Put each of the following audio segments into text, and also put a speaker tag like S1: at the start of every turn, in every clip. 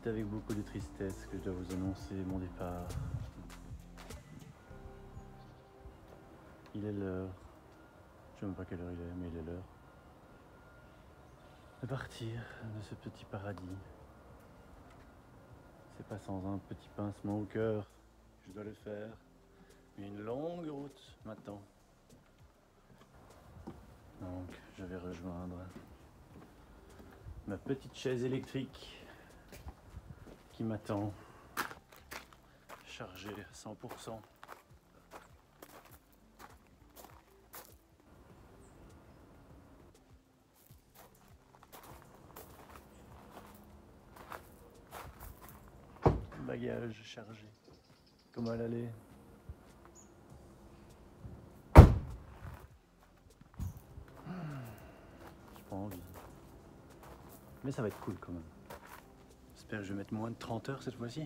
S1: C'est avec beaucoup de tristesse que je dois vous annoncer mon départ. Il est l'heure. Je ne sais même pas quelle heure il est, mais il est l'heure de partir de ce petit paradis. C'est pas sans un petit pincement au cœur que je dois le faire, mais une longue route m'attend. Donc je vais rejoindre ma petite chaise électrique qui m'attend, chargée à 100%. Bagage chargé, comme à l'aller. J'ai pas envie. Mais ça va être cool quand même. J'espère que je vais mettre moins de 30 heures cette fois-ci.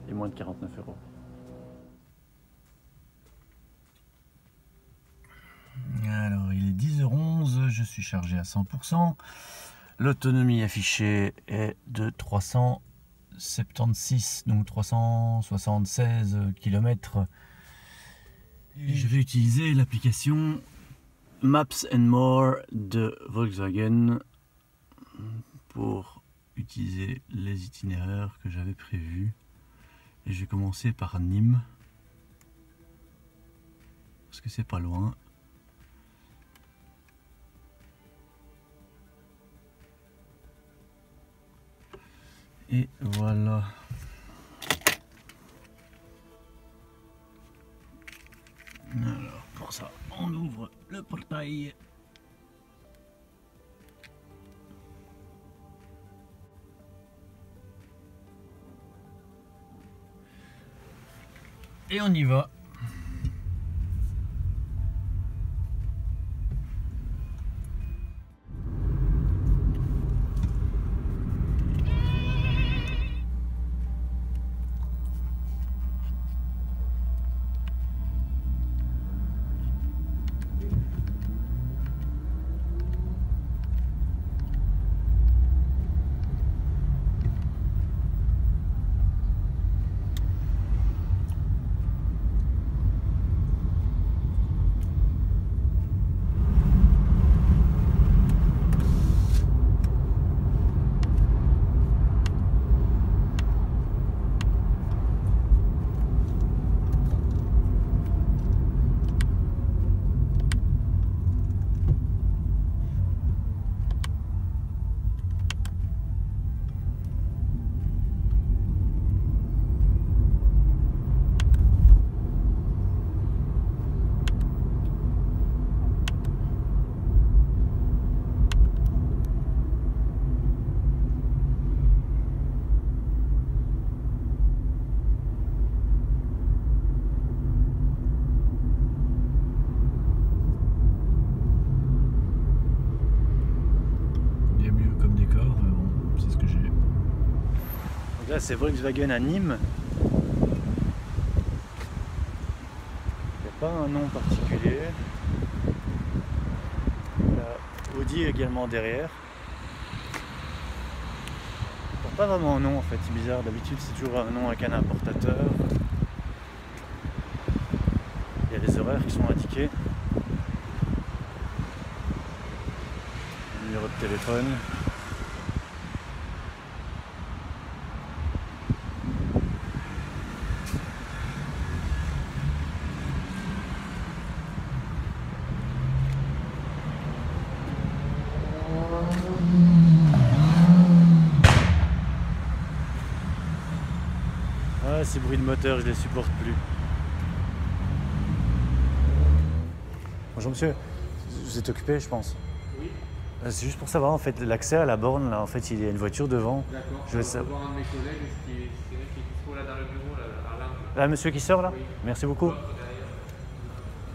S1: Et moins de 49 €. Alors, il est 10h11, je suis chargé à 100%. L'autonomie affichée est de 376, donc 376 km. Et je vais utiliser l'application Maps and More de Volkswagen pour utiliser les itinéraires que j'avais prévus. Et je vais commencer par Nîmes, parce que c'est pas loin. Et voilà. Alors pour ça, on ouvre le portail. Et on y va. Là c'est Volkswagen à Nîmes. Il n'y a pas un nom particulier. Là, Audi également derrière. Il n'y a pas vraiment un nom en fait, c'est bizarre. D'habitude c'est toujours un nom avec un importateur. Il y a les horaires qui sont indiqués. Le numéro de téléphone. Ah, ces bruits de moteur, je les supporte plus. Bonjour monsieur, vous êtes occupé je pense?
S2: Oui.
S1: C'est juste pour savoir en fait l'accès à la borne là, en fait il y a une voiture devant.
S2: D'accord,
S1: Je vais
S2: voir un de mes collègues qui est dispo là dans le bureau, là, à l'angle.
S1: Là monsieur qui sort là?
S2: Oui.
S1: Merci beaucoup.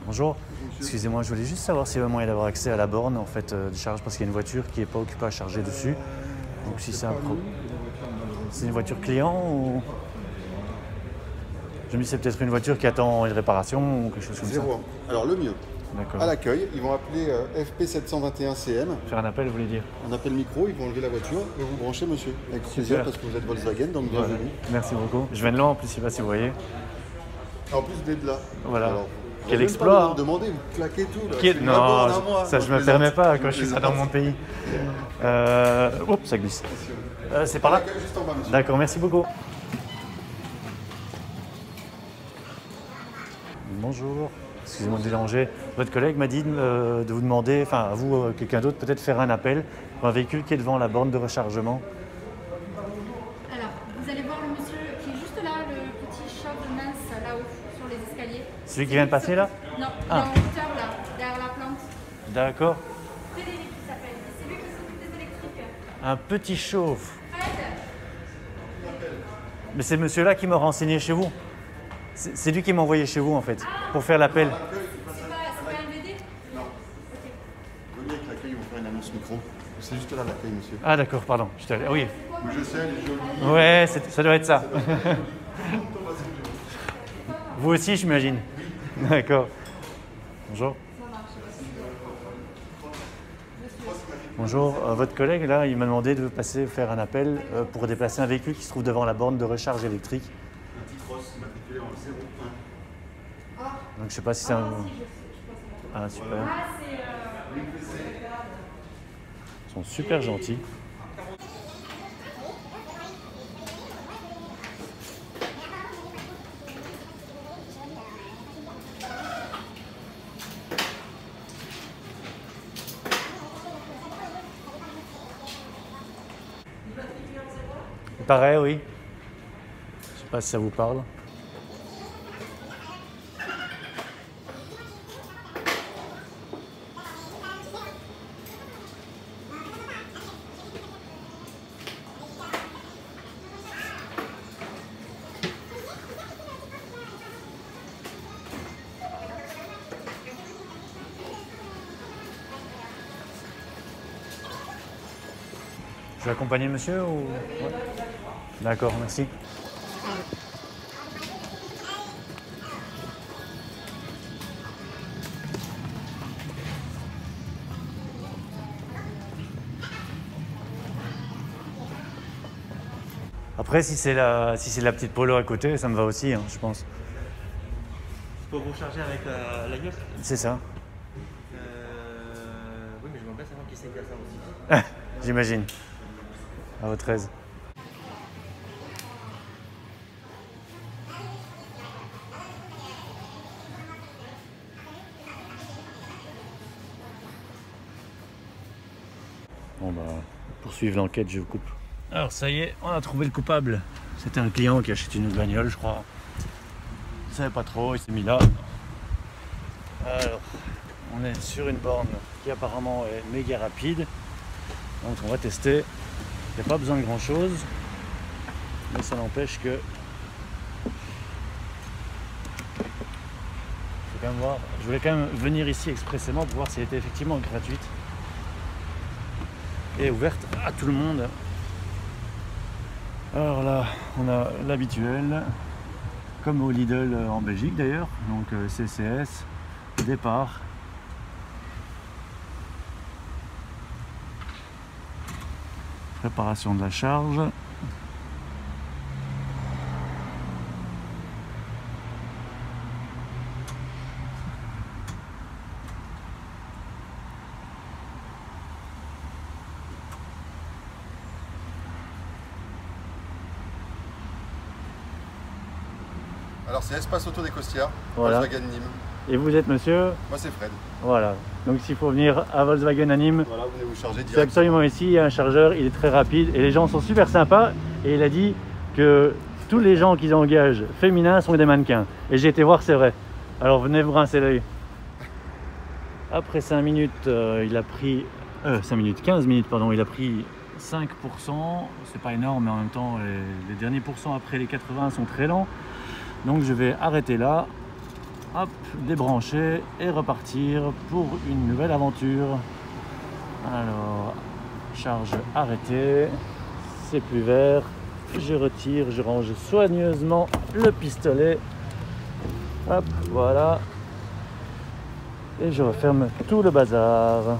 S1: Bonjour. Excusez-moi, je voulais juste savoir s'il y avait moyen d'avoir accès à la borne en fait de charge parce qu'il y a une voiture qui n'est pas occupée à charger dessus. Donc si c'est un problème. C'est une voiture client ou... Je me dis c'est peut-être une voiture qui attend une réparation ou quelque chose comme ça.
S3: Alors le mieux,
S1: D'accord.
S3: à l'accueil. Ils vont appeler FP721CM.
S1: Faire un appel, vous voulez dire?
S3: On appelle le micro, ils vont enlever la voiture et vous branchez, monsieur. Avec plaisir, parce que vous êtes Volkswagen, donc
S1: Voilà.
S3: bienvenue.
S1: Merci beaucoup. Je viens de là en plus, je sais pas si vous voyez.
S3: En plus, vous êtes là.
S1: Voilà.
S3: Alors,
S1: Quel
S3: vous
S1: exploit,
S3: avez
S1: hein.
S3: même pas demandé, vous claquez tout. Là.
S1: Quel-
S3: C'est
S1: Non,
S3: d'abord à moi,
S1: ça je me
S3: plaisante.
S1: permets pas quand je suis pas
S3: plaisante.
S1: dans mon pays. Oups, ça glisse. C'est par là?
S3: Juste en bas, monsieur.
S1: D'accord, merci beaucoup. Bonjour, excusez-moi de déranger. Votre collègue m'a dit de vous demander, enfin à vous, quelqu'un d'autre, peut-être faire un appel pour un véhicule qui est devant la borne de rechargement.
S4: Alors, vous allez voir le monsieur qui est juste là, le petit chauve mince là-haut, sur les escaliers.
S1: Celui qui vient de passer là?
S4: Non,
S1: Ah.
S4: il est en hauteur là, derrière la plante.
S1: D'accord.
S4: Frédéric il s'appelle, c'est lui qui s'occupe des électriques.
S1: Un petit chauve.
S4: Fred,
S1: Mais c'est monsieur-là qui m'a renseigné chez vous. C'est lui qui m'a envoyé chez vous en fait, pour faire l'appel.
S4: c'est pas un VD?
S3: Venez avec l'accueil, ils vont faire une annonce micro. C'est juste là l'accueil, monsieur.
S1: Ah d'accord, pardon. Oui.
S3: Mais je sais, elle est jolie.
S1: Ouais, ça doit être ça. Vous aussi, j'imagine. D'accord. Bonjour. Bonjour, votre collègue là, il m'a demandé de passer faire un appel pour déplacer un véhicule qui se trouve devant la borne de recharge électrique.
S3: Un petit cross matriculé en 01.
S1: Donc je sais pas si c'est un... Ah super. Ils sont super gentils. Pareil, oui. Je sais pas si ça vous parle. Je vais accompagner monsieur ou... Ouais. D'accord, merci. Après, si c'est la petite Polo à côté, ça me va aussi, hein, je pense.
S2: Pour vous charger avec la gueule
S1: C'est ça,
S2: Oui, mais je m'en savoir qui c'est qui a ça aussi.
S1: j'imagine. À votre aise. Bon bah, pour suivre l'enquête, je vous coupe. Alors ça y est, on a trouvé le coupable. C'était un client qui achète une bagnole, je crois. Il savait pas trop, il s'est mis là. Alors, on est sur une borne qui apparemment est méga rapide. Donc on va tester. Il n'y a pas besoin de grand chose. Mais ça n'empêche que... Faut quand même voir. Je voulais quand même venir ici expressément pour voir si elle était effectivement gratuite. Et ouverte à tout le monde. Alors là, on a l'habituel, comme au Lidl en Belgique d'ailleurs, donc CCS, départ. Préparation de la charge.
S3: Alors c'est Espace Auto des Costières,
S1: Voilà.
S3: Volkswagen Nîmes.
S1: Et vous êtes monsieur?
S3: Moi c'est Fred.
S1: Voilà. Donc s'il faut venir à Volkswagen à Nîmes,
S3: Voilà, vous venez vous charger
S1: c'est
S3: direct.
S1: absolument ici, il y a un chargeur, il est très rapide et les gens sont super sympas. Et il a dit que tous les gens qu'ils engagent féminins sont des mannequins. Et j'ai été voir, c'est vrai. Alors venez vous rincer l'œil. Après 5 minutes, il a pris... 5 minutes, 15 minutes, pardon, il a pris 5%. C'est pas énorme, mais en même temps, les derniers pourcents après les 80 sont très lents. Donc je vais arrêter là, hop, débrancher et repartir pour une nouvelle aventure. Alors, charge arrêtée, c'est plus vert. Je retire, je range soigneusement le pistolet. Hop, voilà. Et je referme tout le bazar.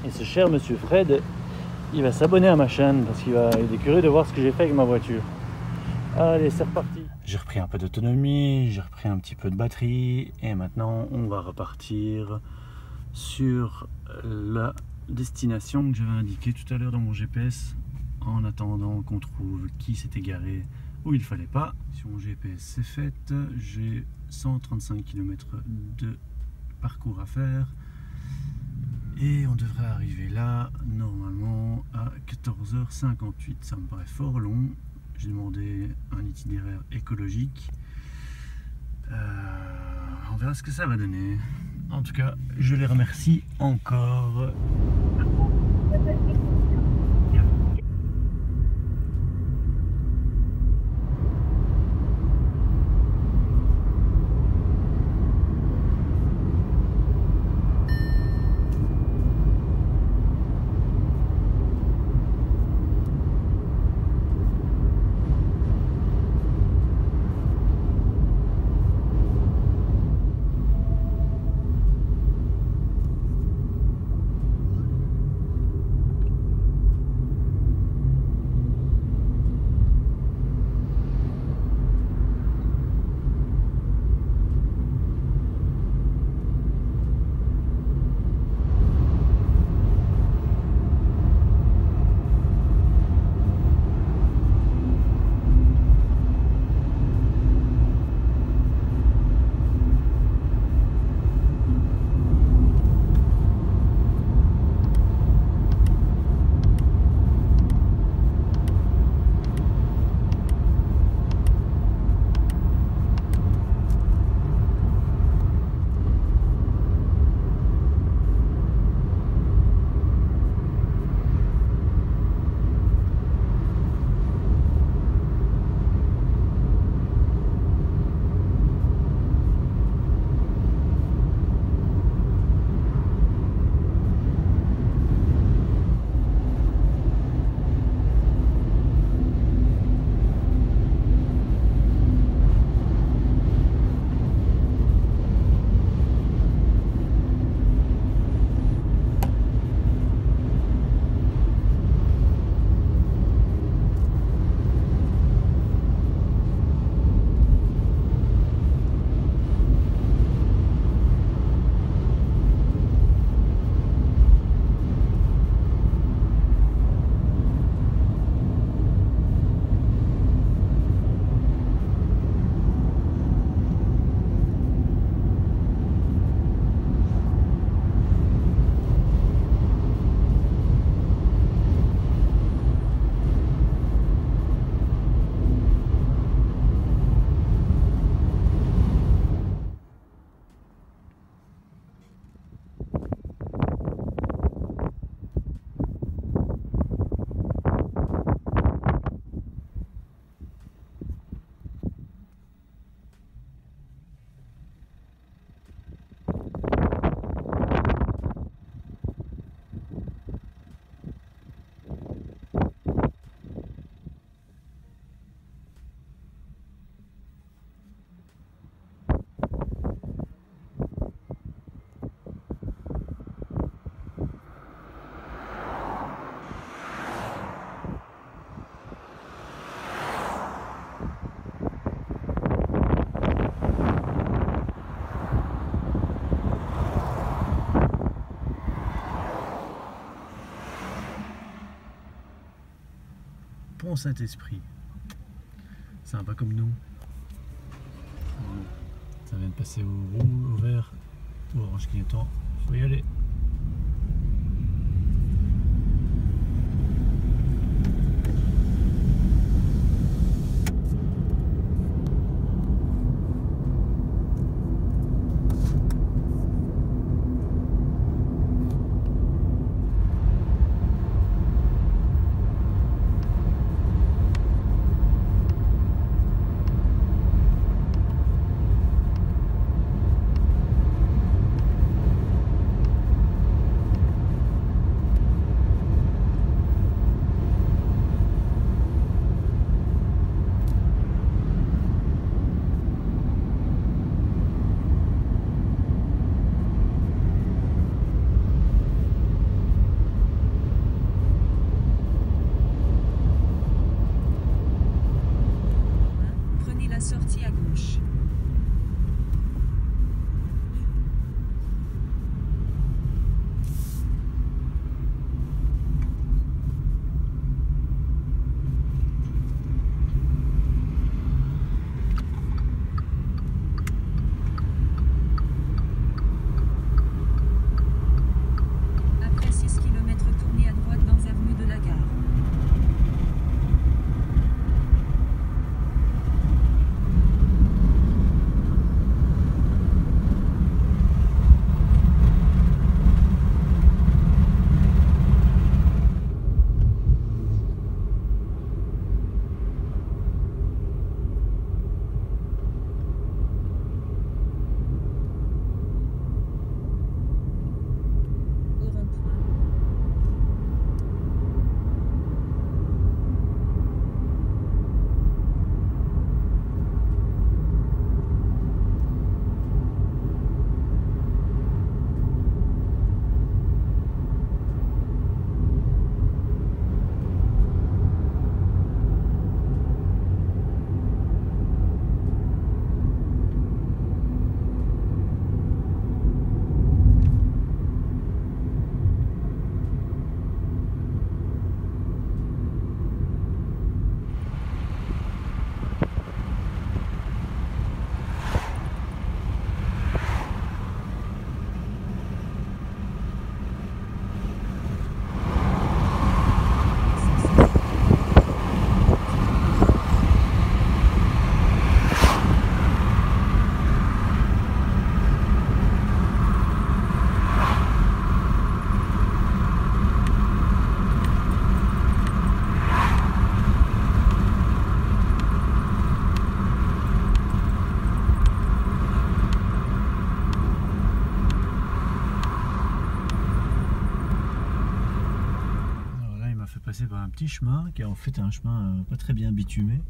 S1: Et ce cher monsieur Fred, il va s'abonner à ma chaîne parce qu'il est curieux de voir ce que j'ai fait avec ma voiture. Allez, c'est reparti. J'ai repris un peu d'autonomie, j'ai repris un petit peu de batterie et maintenant on va repartir sur la destination que j'avais indiquée tout à l'heure dans mon GPS en attendant qu'on trouve qui s'est égaré où il fallait pas. Si mon GPS c'est fait, j'ai 135 km de parcours à faire et on devrait arriver là normalement à 14h58. Ça me paraît fort long. J'ai demandé un itinéraire écologique. On verra ce que ça va donner. En tout cas, je les remercie encore. Pont Saint-Esprit. Sympa comme nous. Ça vient de passer au vert, au orange clignotant. Faut y aller. un petit chemin qui est en fait un chemin pas très bien bitumé,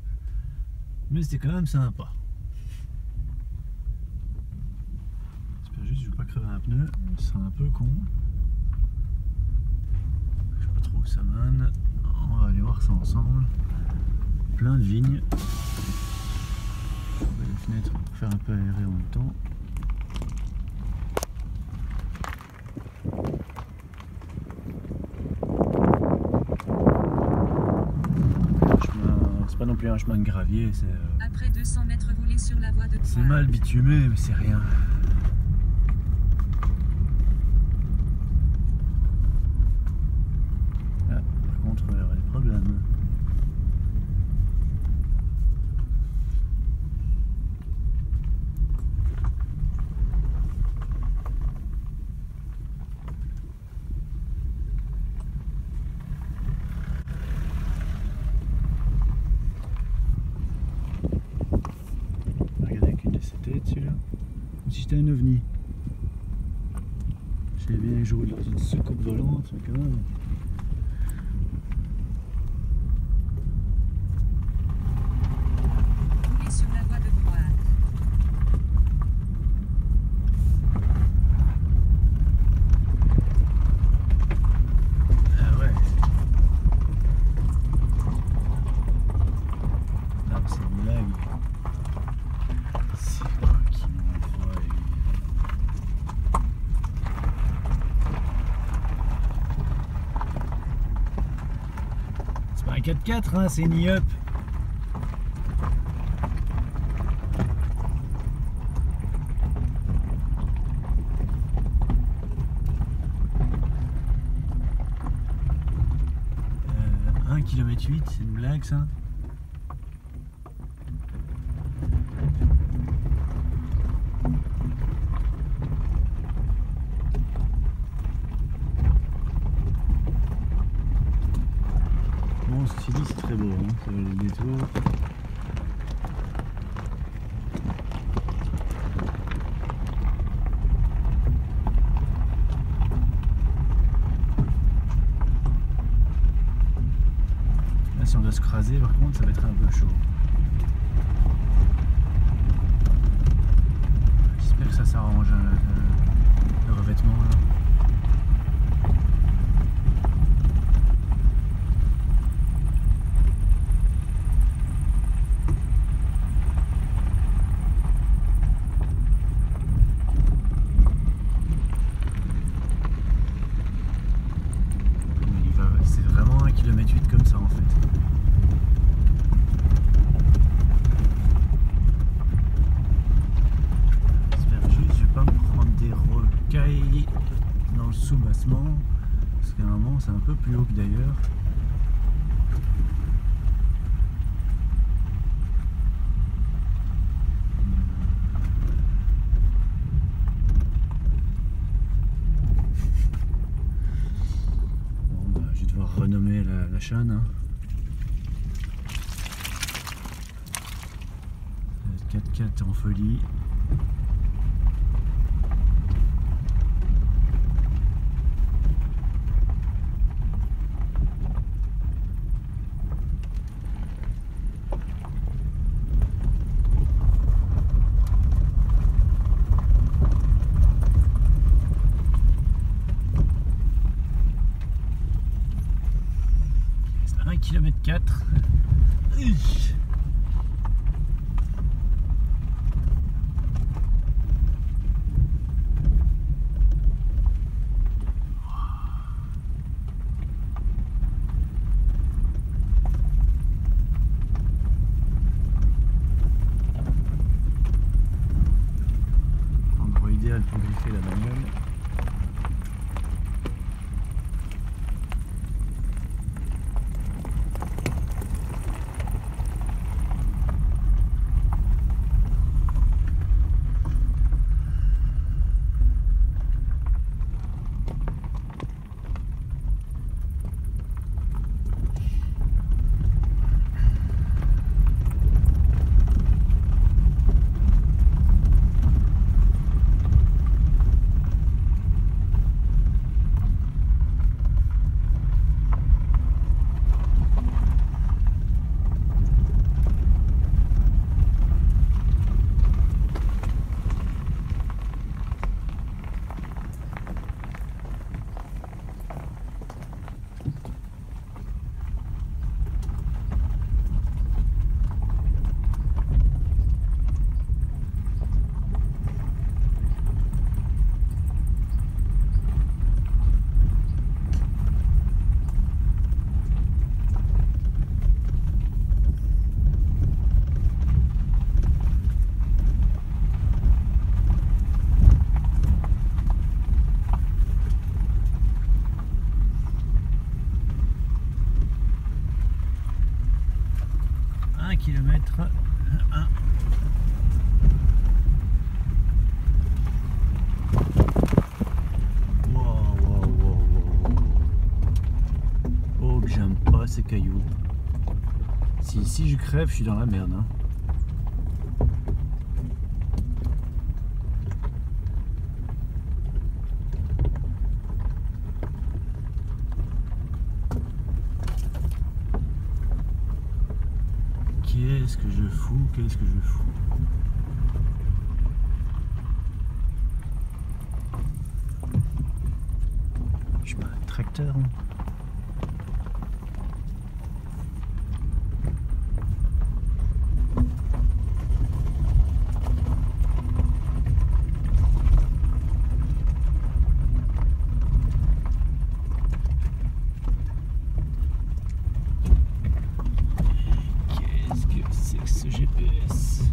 S1: mais c'était quand même sympa. J'espère juste que je vais pas crever un pneu, ce serait un peu con. Je sais pas trop où ça mène. On va aller voir ça ensemble. Plein de vignes. Les fenêtres pour faire un peu aérer en même temps. C'est pas non plus un chemin de gravier, c'est.
S5: Après 200 mètres, roulez sur la voie de.
S1: C'est mal bitumé, mais c'est rien. Là, par contre, il y aura des problèmes. Celui-là, comme si c'était un ovni. J'ai bien joué dans une soucoupe volante, mais quand même.
S5: Roulez sur la voie de droite.
S1: Ah ouais. Là, c'est une blague. C'est pas un 4x4, hein, c'est une up. « 1 km 8, c'est une blague ça. Bon, ceci dit, c'est très beau, hein, ça va le détour. Là, si on doit se craser, par contre, ça va être un peu chaud. J'espère que ça s'arrange, le revêtement là. C'est vraiment 1 km 8 comme ça en fait. J'espère juste que je vais pas me prendre des rocailles dans le sous-bassement. Parce qu'à un moment c'est un peu plus haut que d'ailleurs. Renommer la chaîne. Hein. 4x4 en folie. Km 4. Endroit idéal pour griffer la bagnole. crève, je suis dans la merde. Hein. Qu'est-ce que je fous? Qu'est-ce que je fous? Je mets un tracteur. Hein. GPS.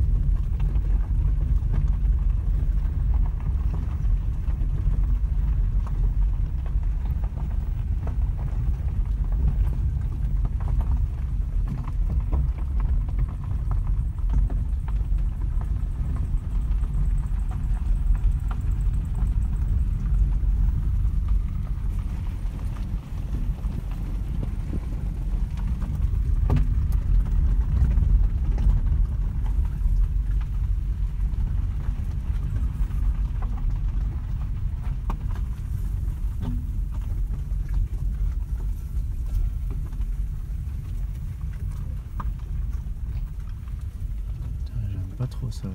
S1: Pas trop ça là.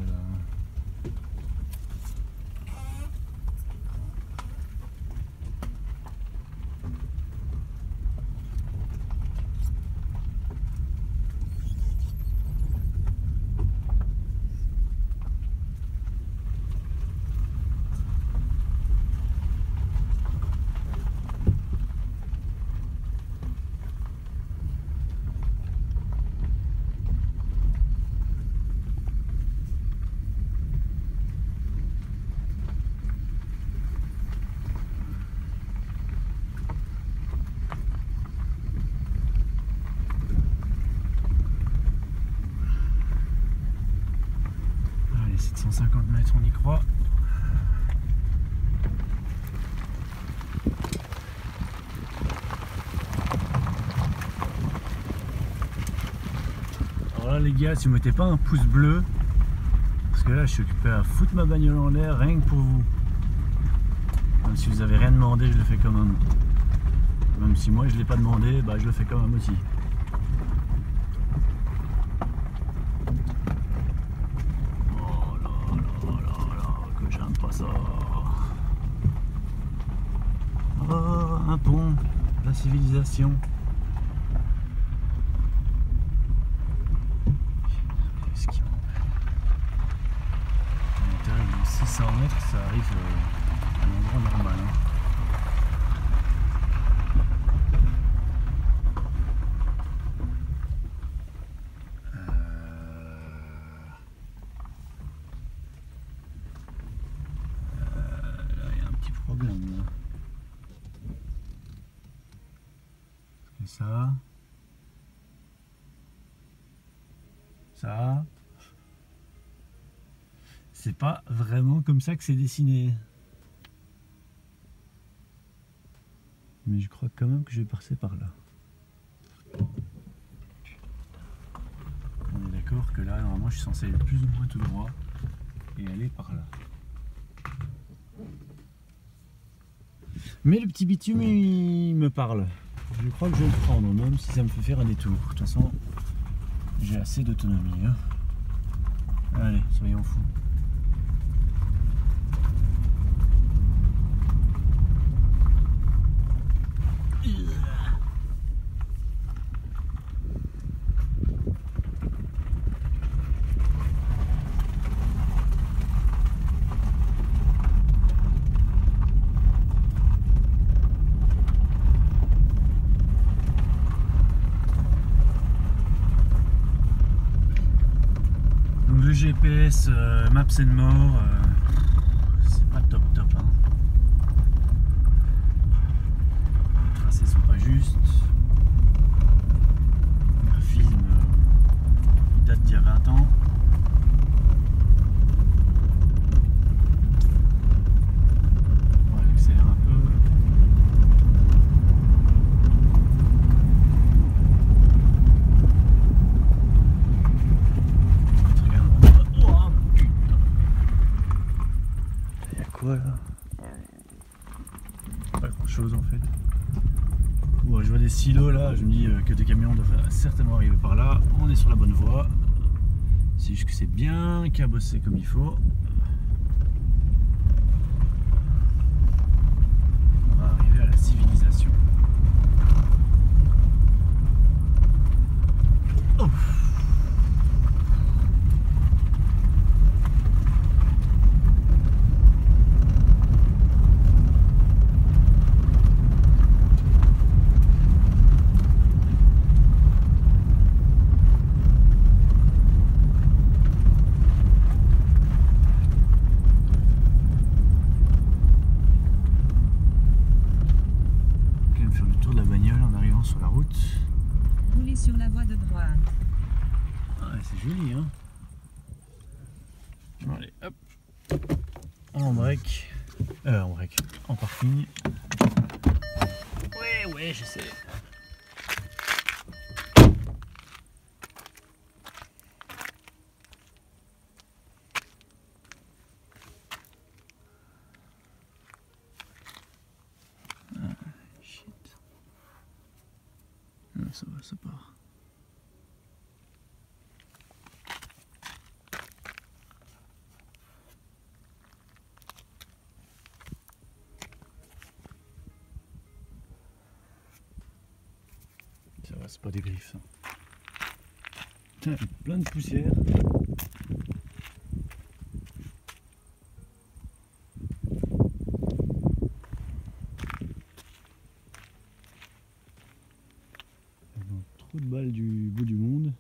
S1: Allez, 750 mètres, on y croit. Alors là les gars, si vous mettez pas un pouce bleu, parce que là je suis occupé à foutre ma bagnole en l'air rien que pour vous. Même si vous avez rien demandé, je le fais quand même. Même si moi je l'ai pas demandé, bah je le fais quand même aussi. Oh là, que j'aime pas ça. Oh, un pont, la civilisation. Qu'est-ce qui m'embête? À l'intérieur de 600 mètres, ça arrive à l'endroit normal. Hein. Là, il y a un petit problème. Là. Ça, c'est pas vraiment comme ça que c'est dessiné. Mais je crois quand même que je vais passer par là. On est d'accord que là, normalement, je suis censé aller plus ou moins tout droit et aller par là. Mais le petit bitume, il me parle. Je crois que je vais le prendre, même si ça me fait faire un détour. De toute façon, j'ai assez d'autonomie. Hein. Allez, soyons fous. Le GPS Maps and More, c'est pas top hein. Les tracés sont pas justes. Le graphisme il date d'il y a 20 ans. On va accélérer un peu. quoi là? Pas grand chose en fait. Ouais, je vois des silos là, je me dis que des camions doivent certainement arriver par là. On est sur la bonne voie. C'est juste que c'est bien cabossé comme il faut. On va arriver à la civilisation. Oh. Sur la route.
S5: Roulez sur la voie de droite.
S1: Ah, c'est joli, hein. Bon, allez, hop. En break. En parking. Ouais, je sais. Ça va, ça part. Ça va, c'est pas des griffes. Tiens, plein de poussière. Trop de balles du bout du monde.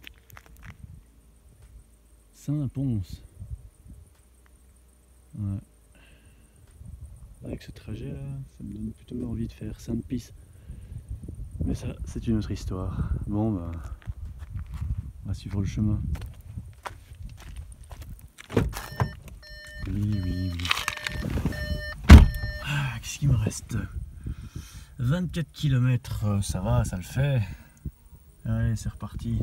S1: Saint-Pons. Ouais. Avec ce trajet là, ça me donne plutôt envie de faire Sainte-Pisse. Mais ça, c'est une autre histoire. Bon bah, on va suivre le chemin. Oui. Ah, qu'est-ce qu'il me reste? 24 km, ça va, ça le fait. Allez, c'est reparti.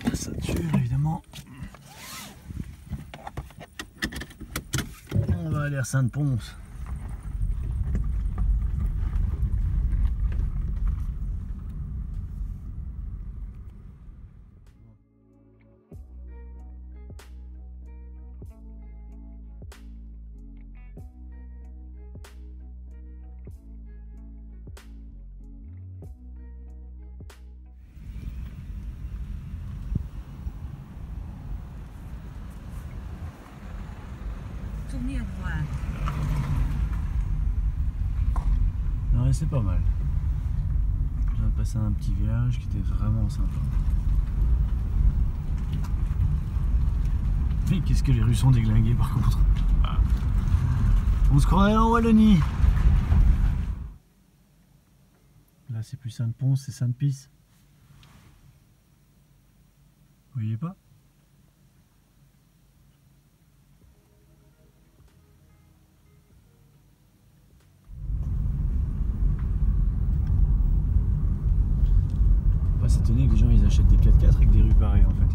S1: La ceinture, évidemment. On va aller à Sainte-Pons.
S5: Tournez à droite.
S1: Ouais, c'est pas mal. Je viens de passer un petit village qui était vraiment sympa. Mais qu'est-ce que les rues sont déglinguées par contre. Ah. On se croirait en Wallonie. Là c'est plus Sainte-Pons, c'est Sainte-Pisse. Vous voyez pas? Pas s'étonner que les gens ils achètent des 4x4 avec des rues pareilles en fait.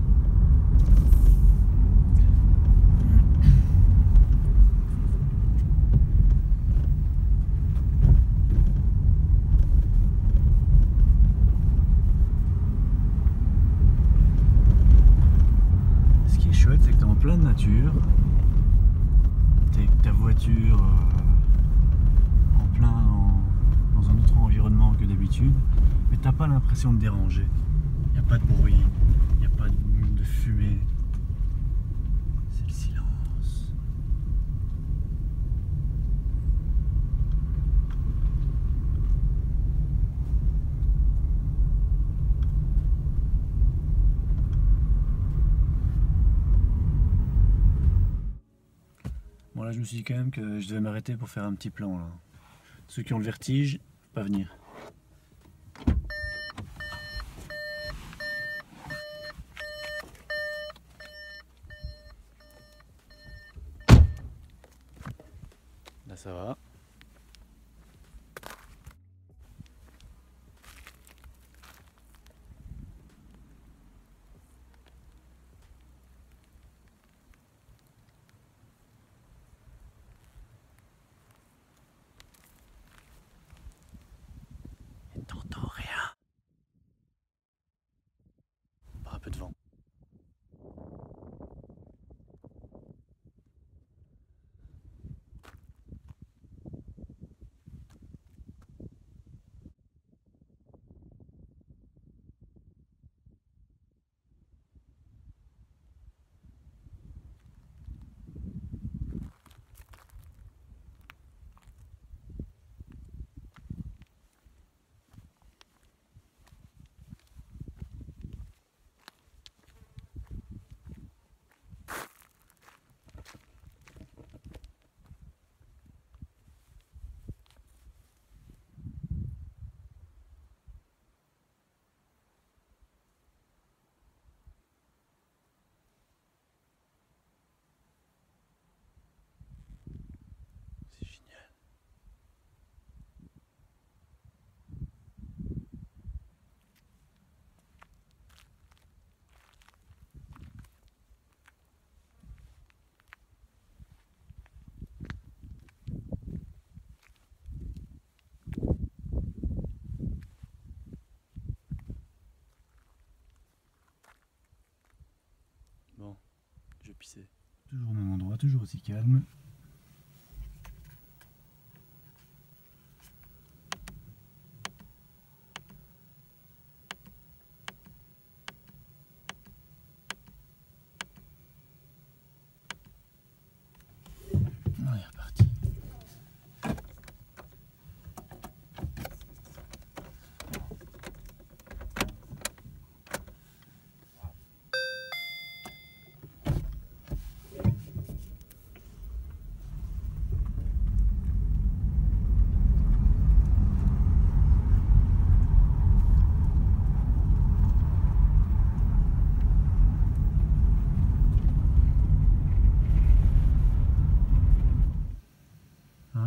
S1: Ce qui est chouette c'est que tu es en pleine nature, tu es avec ta voiture en plein dans un autre environnement que d'habitude. Mais t'as pas l'impression de déranger. Il n'y a pas de bruit, il n'y a pas de fumée. C'est le silence. Bon là je me suis dit quand même que je devais m'arrêter pour faire un petit plan là. Ceux qui ont le vertige, pas venir. Là ça va. peu de vent. C'est génial. Bon, je vais pisser. Toujours au même endroit, toujours aussi calme. On est reparti.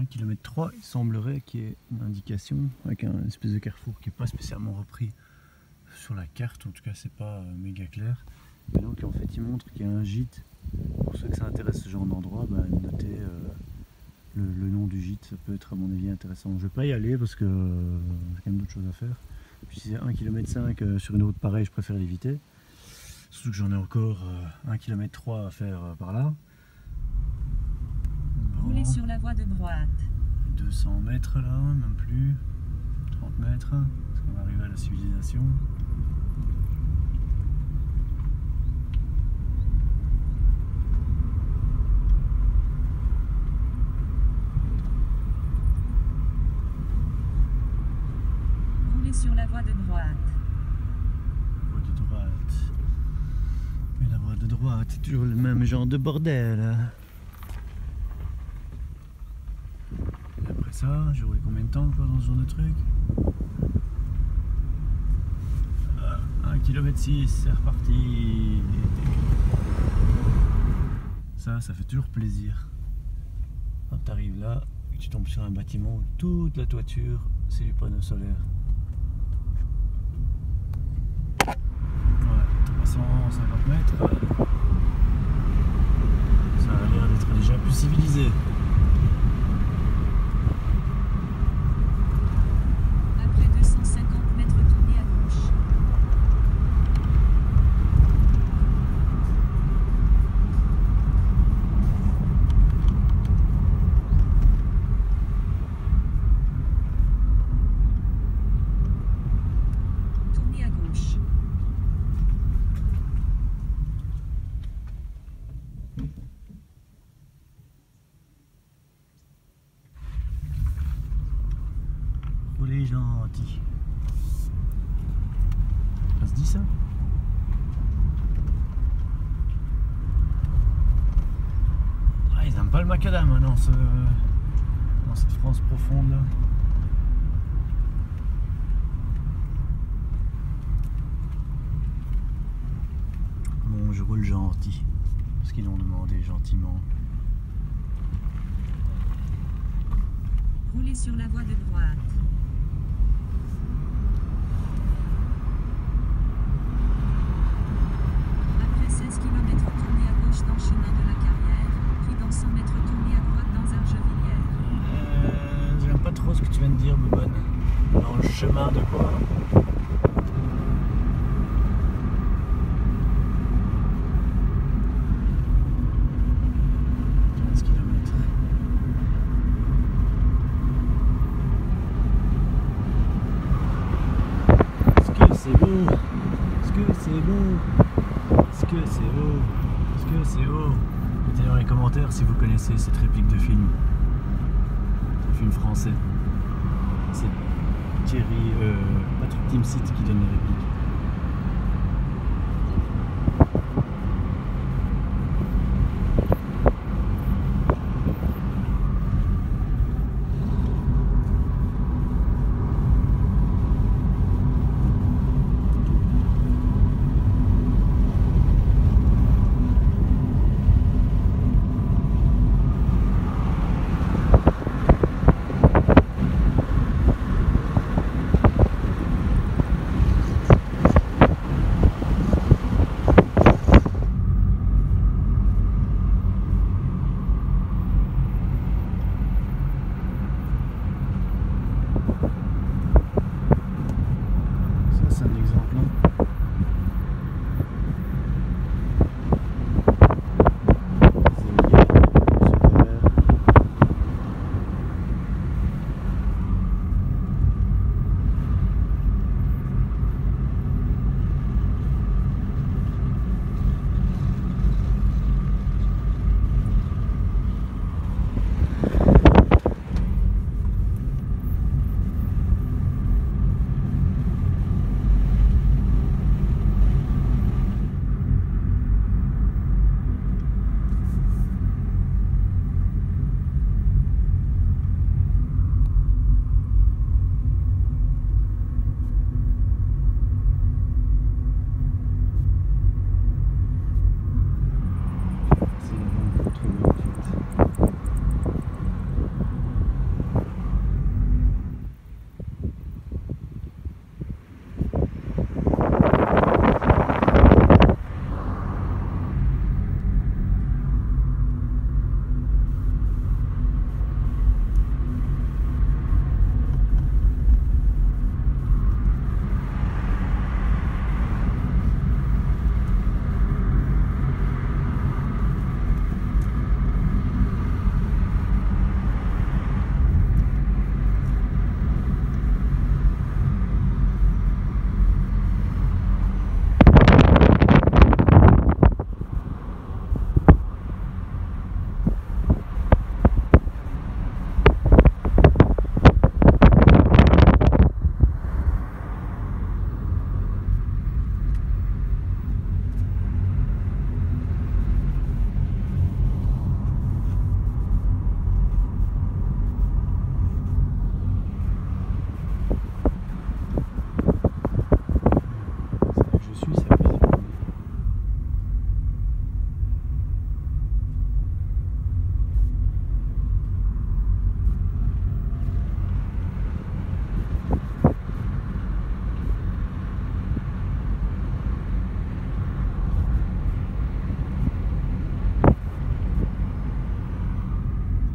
S1: Kilomètre 3, il semblerait qu'il y ait une indication avec un espèce de carrefour qui n'est pas spécialement repris sur la carte, en tout cas c'est pas méga clair. Et donc en fait il montre qu'il y a un gîte. Pour ceux que ça intéresse ce genre d'endroit, bah, notez le nom du gîte, ça peut être à mon avis intéressant. Je vais pas y aller parce que j'ai quand même d'autres choses à faire. Puis si c'est 1,5 km sur une route pareille, je préfère l'éviter. Surtout que j'en ai encore 1,3 km à faire par là.
S5: Roulez sur la voie de droite.
S1: 200 mètres là, même plus. 30 mètres, parce qu'on va arriver à la civilisation.
S5: Roulez sur la voie de droite.
S1: Voie de droite. Mais la voie de droite, c'est toujours le même genre de bordel. Après ça, j'ai roulé combien de temps encore dans ce genre de truc? 1,6 km, c'est reparti. Ça fait toujours plaisir. Quand tu arrives là, et que tu tombes sur un bâtiment où toute la toiture, c'est du panneau solaire. Ouais, 350 mètres. Ça a l'air d'être déjà plus civilisé.
S5: Après 250 mètres, tournez à gauche. Tournez à gauche.
S1: Roulez gentil. Ça se dit ça? Ah, ils aiment pas le macadam hein, dans cette France profonde là. Bon, je roule gentil. Parce qu'ils l'ont demandé gentiment.
S5: Roulez sur la voie de droite. Après 16 km, tournez à gauche dans le chemin de la carrière, puis dans 100 mètres, tournez à droite dans Argevilliers.
S1: J'aime pas trop ce que tu viens de dire, Boubonne. Dans le chemin de quoi? c'est haut? Est-ce que c'est haut? Mettez dans les commentaires si vous connaissez cette réplique de film. Un film français. C'est Patrick Timsit qui donne les répliques. C'est un exemple.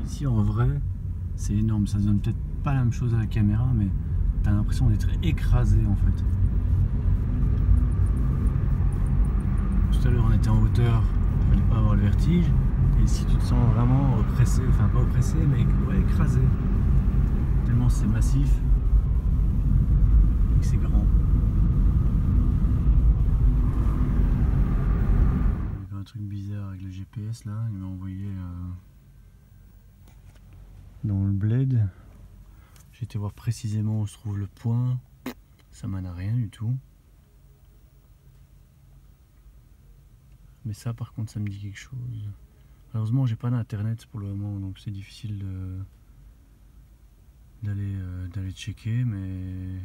S1: Ici en vrai, c'est énorme, ça se donne peut-être pas la même chose à la caméra, mais t'as l'impression d'être écrasé en fait. Tout à l'heure on était en hauteur, il fallait pas avoir le vertige, et ici tu te sens vraiment oppressé, enfin pas oppressé, mais ouais, écrasé. Tellement c'est massif et que c'est grand. Il y a un truc bizarre avec le GPS là, il m'a envoyé dans le bled. J'ai été voir précisément où se trouve le point, ça m'en a rien du tout. Mais ça par contre ça me dit quelque chose. Malheureusement j'ai pas d'internet pour le moment, donc c'est difficile d'aller checker, mais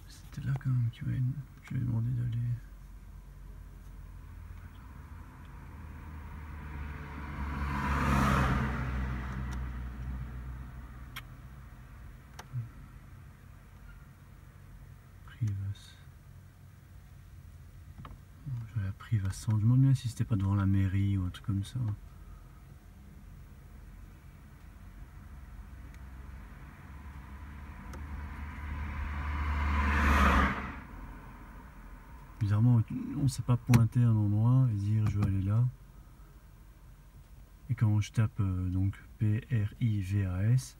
S1: c'était là quand même que je lui ai demandé d'aller. Privas. Je vais à Privas. Je me demande bien si c'était pas devant la mairie ou un truc comme ça. bizarrement, on ne sait pas pointer un endroit et dire je vais aller là. Et quand je tape donc PRIVAS, PRIVAS,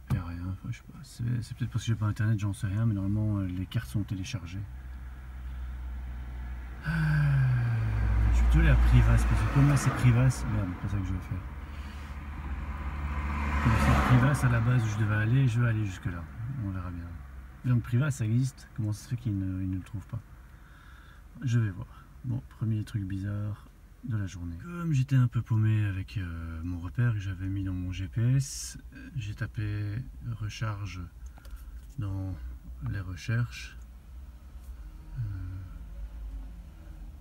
S1: il n'y a rien, enfin, je sais pas, c'est peut-être parce que j'ai pas internet, j'en sais rien, mais normalement les cartes sont téléchargées. Je vais plutôt aller à Privas, parce que comme là c'est Privas, merde, c'est pas ça que je vais faire. Comme c'est Privas à la base où je devais aller, je vais aller jusque là, on verra bien. Donc Privas ça existe, comment ça se fait qu'ils ne le trouvent pas? Je vais voir. Bon, premier truc bizarre de la journée. Comme j'étais un peu paumé avec mon repère que j'avais mis dans mon GPS, j'ai tapé recharge dans les recherches.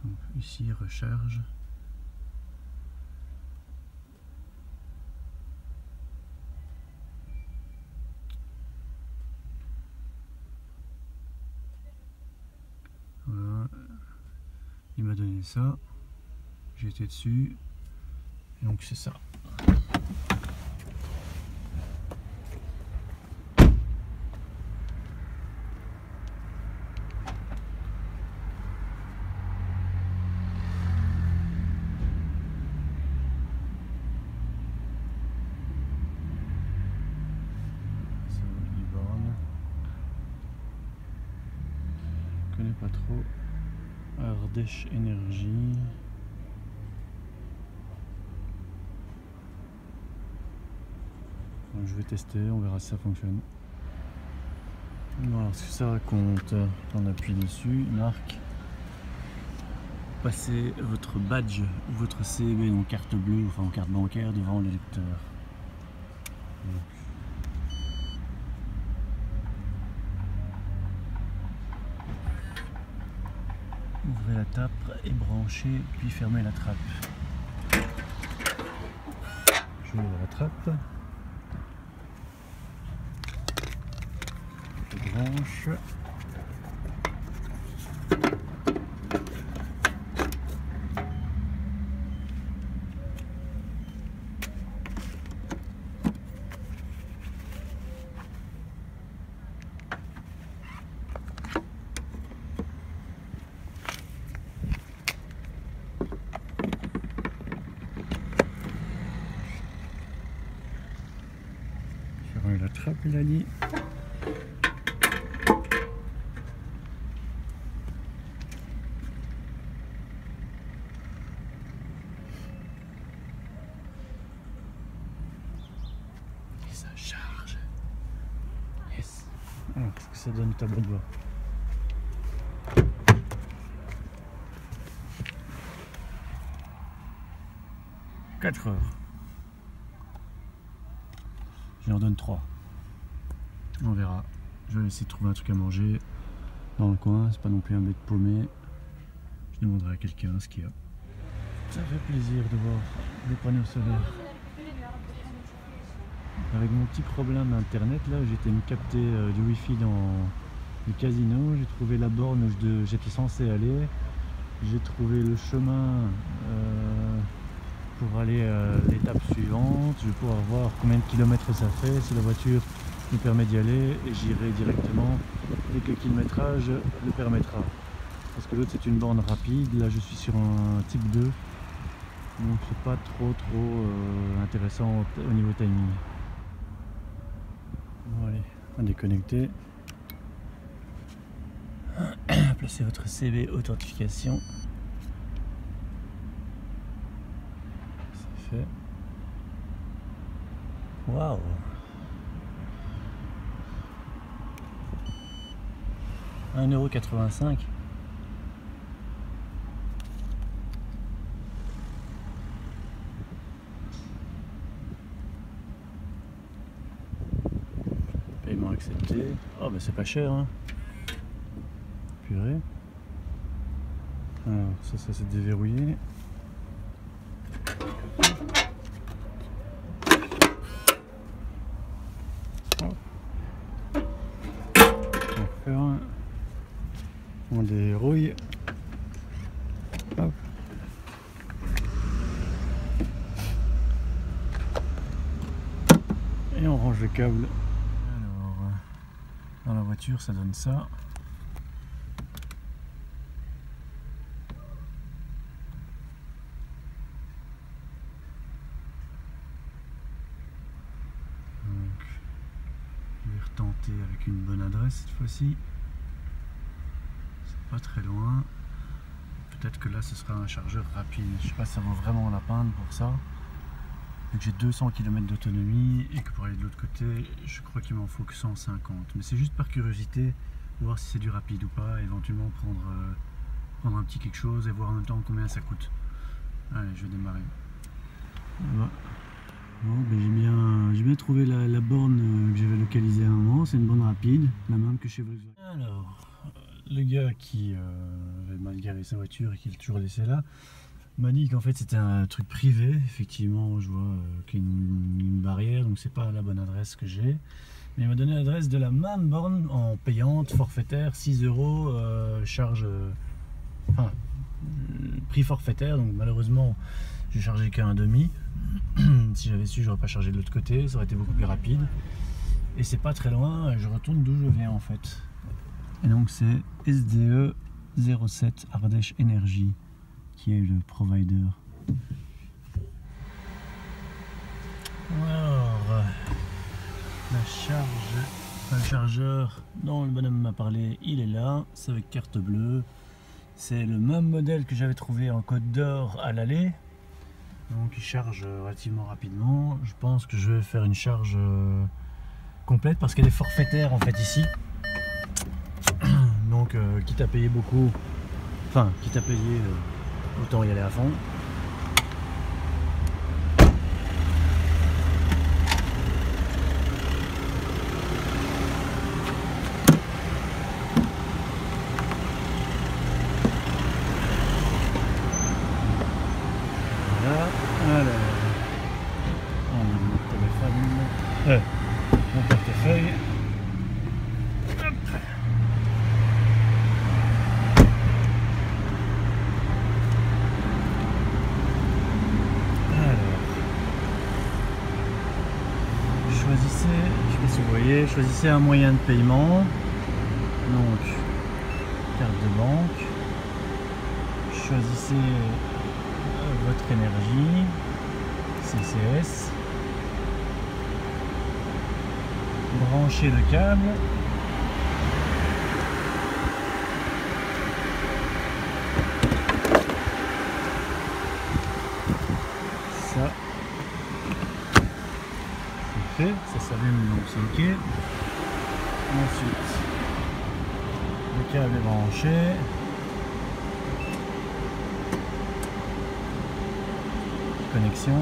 S1: Donc ici recharge. Voilà. Il m'a donné ça. J'ai été dessus. Et donc c'est ça. Je connais pas trop. Ardèche Énergie. Donc je vais tester, on verra si ça fonctionne. Alors ce que ça raconte, on appuie dessus, marque. Passez votre badge ou votre CB, donc carte bleue, enfin en carte bancaire devant le lecteur. Ouvrez la tape et branchez, puis fermez la trappe. J'ouvre la trappe. Je branche. La trappe, il a dit. Et ça charge. Yes. Alors, qu'est-ce que ça donne tableau de bord? « 4 heures. Je leur donne 3. On verra. Je vais essayer de trouver un truc à manger dans le coin. C'est pas non plus un bête paumé. Je demanderai à quelqu'un ce qu'il y a. Ça fait plaisir de voir des panneaux solaires. Avec mon petit problème internet là, j'étais me capter du wifi dans le casino. J'ai trouvé la borne où j'étais censé aller. J'ai trouvé le chemin pour aller à l'étape suivante. Je vais pouvoir voir combien de kilomètres ça fait, si la voiture me permet d'y aller, et j'irai directement dès que le kilométrage le permettra. Parce que l'autre c'est une borne rapide, là je suis sur un type 2, donc c'est pas trop intéressant au niveau timing. Bon allez, on va déconnecter. Placez votre CB authentification. C'est fait. Waouh! €1,85. Paiement accepté. Oh bah c'est pas cher hein. Purée. Alors ça c'est déverrouillé. On va faire un On dérouille. Hop. Et on range le câble. Alors, dans la voiture, ça donne ça. Donc, je vais retenter avec une bonne adresse cette fois-ci. C'est pas très loin. Peut-être que là, ce sera un chargeur rapide. Je sais pas si ça vaut vraiment la peine pour ça. Vu que j'ai 200 km d'autonomie et que pour aller de l'autre côté, je crois qu'il m'en faut que 150. Mais c'est juste par curiosité, voir si c'est du rapide ou pas, et éventuellement prendre un petit quelque chose et voir en même temps combien ça coûte. Allez, je vais démarrer. Bon, ben j'ai bien trouvé la borne que j'avais localisée à un moment. C'est une borne rapide, la même que chez Volkswagen. Alors, le gars qui avait mal garé sa voiture et qui l'a toujours laissé là, m'a dit qu'en fait c'était un truc privé. Effectivement, je vois qu'il y a une barrière, donc c'est pas la bonne adresse que j'ai. Mais il m'a donné l'adresse de la même borne en payante, forfaitaire, 6 €, charge, enfin, prix forfaitaire. Donc malheureusement, j'ai chargé qu'un demi. Si j'avais su, j'aurais pas chargé de l'autre côté, ça aurait été beaucoup plus rapide. Et c'est pas très loin, je retourne d'où je viens en fait. Et donc c'est SDE 07 Ardèche Énergie qui est le provider. Alors, le chargeur dont le bonhomme m'a parlé, il est là, c'est avec carte bleue. C'est le même modèle que j'avais trouvé en Côte d'Or à l'aller. Donc il charge relativement rapidement. Je pense que je vais faire une charge complète parce qu'elle est forfaitaire en fait ici. Donc quitte à payer beaucoup, enfin quitte à payer, autant y aller à fond. Voilà, alors, on a mon téléphone, mon portefeuille. Hop. Choisissez, je sais pas si vous voyez, choisissez un moyen de paiement, donc carte de banque, choisissez votre énergie, CCS, branchez le câble, ça. Ça s'allume, donc c'est ok. Ensuite, le câble est branché. Connexion.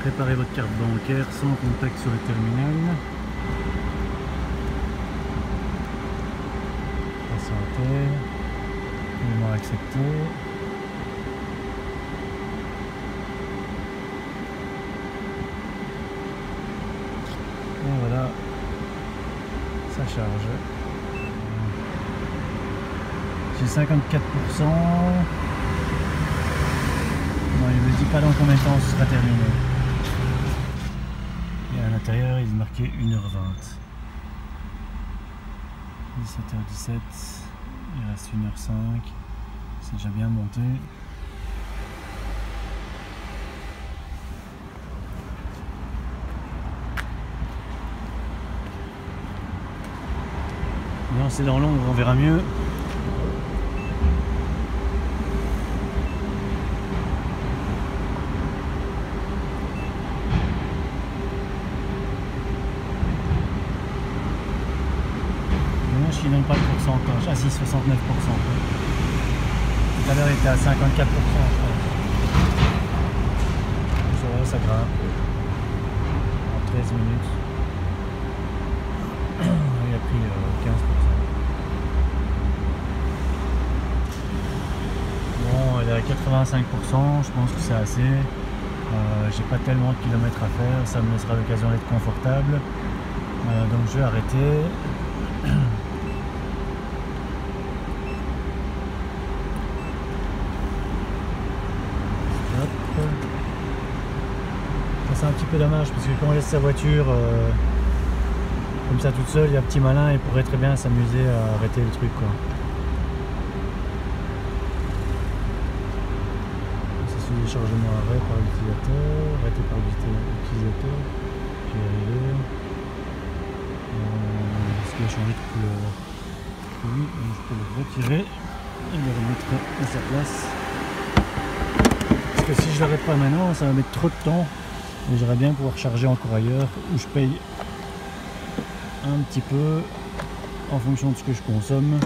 S1: Préparez votre carte bancaire sans contact sur le terminal. Patientez. Paiement accepté. Et voilà, ça charge. J'ai 54%. Non, il me dit pas dans combien de temps ce sera terminé. Et à l'intérieur, il est marqué 1h20. 17h17. Il reste 1h05, c'est déjà bien monté. Non, c'est dans l'ombre, on verra mieux. Je ne donne pas le pourcentage. Ah si, 69%. Tout à l'heure il était à 54%, je crois. Ça va, ça grimpe. En 13 minutes. Il a pris 15%. Bon, il est à 85%, je pense que c'est assez. J'ai pas tellement de kilomètres à faire, ça me laissera l'occasion d'être confortable. Donc je vais arrêter. Hop. Ça, c'est un petit peu dommage parce que quand on laisse sa voiture comme ça toute seule, il y a un petit malin, il pourrait très bien s'amuser à arrêter le truc, quoi. Les chargements arrêt par l'utilisateur, arrêté par l'utilisateur, je vais arriver. Est-ce qu'il a changé de couleur? Oui, je peux le retirer et le remettre à sa place. Parce que si je l'arrête pas maintenant, ça va mettre trop de temps et j'aimerais bien pouvoir charger encore ailleurs où je paye un petit peu en fonction de ce que je consomme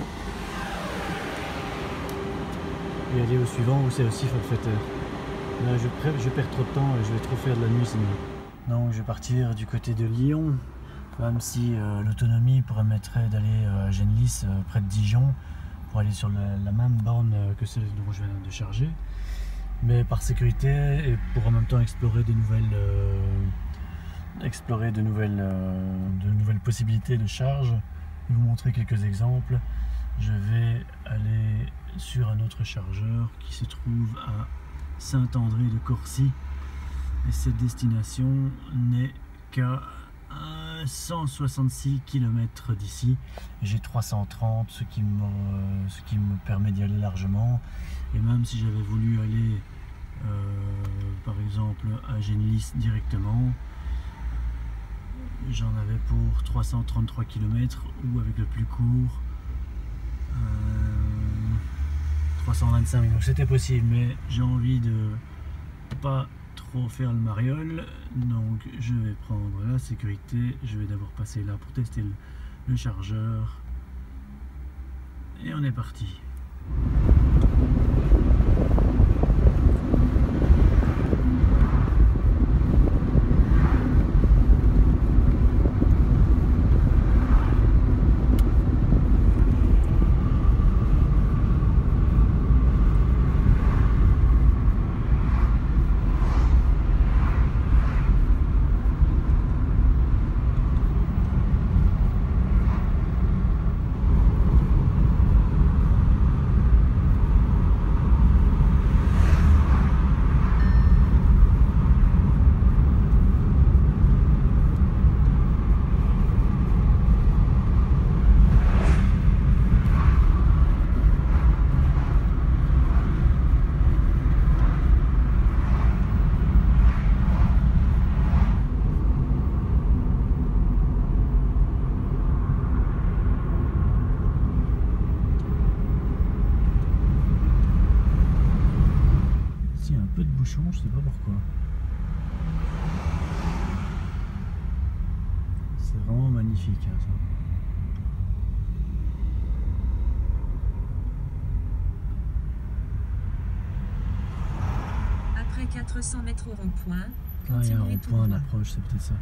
S1: et aller au suivant où c'est aussi forfaitaire. Là, je perds trop de temps et je vais trop faire de la nuit sinon. Donc je vais partir du côté de Lyon, même si l'autonomie permettrait d'aller à Genlis, près de Dijon, pour aller sur la même borne que celle dont je viens de charger. Mais par sécurité et pour en même temps explorer de nouvelles possibilités de charge, je vais vous montrer quelques exemples. Je vais aller sur un autre chargeur qui se trouve à Saint-André-de-Corcy et cette destination n'est qu'à 166 km d'ici. J'ai 330, ce qui me permet d'y aller largement. Et même si j'avais voulu aller par exemple à Genlis directement, j'en avais pour 333 km ou avec le plus court 325, donc c'était possible, mais j'ai envie de pas trop faire le mariole, donc je vais prendre la sécurité. Je vais d'abord passer là pour tester le chargeur et on est parti. Je sais pas pourquoi. C'est vraiment magnifique hein, ça.
S5: Après 400 mètres au rond-point,
S1: Ah, il y a un
S5: continuez tout
S1: rond-point
S5: droit.
S1: d'approche, c'est peut-être ça.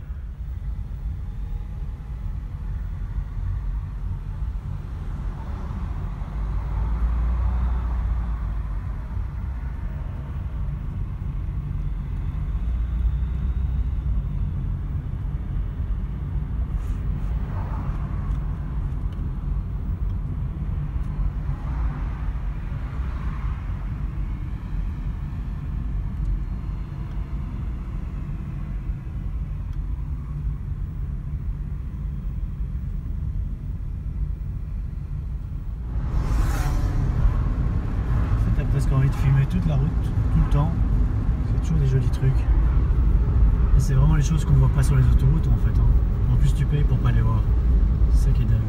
S1: T'as presque envie de filmer toute la route, tout le temps. C'est toujours des jolis trucs. Et c'est vraiment les choses qu'on voit pas sur les autoroutes en fait. Hein. En plus tu payes pour pas les voir. C'est ça qui est dingue.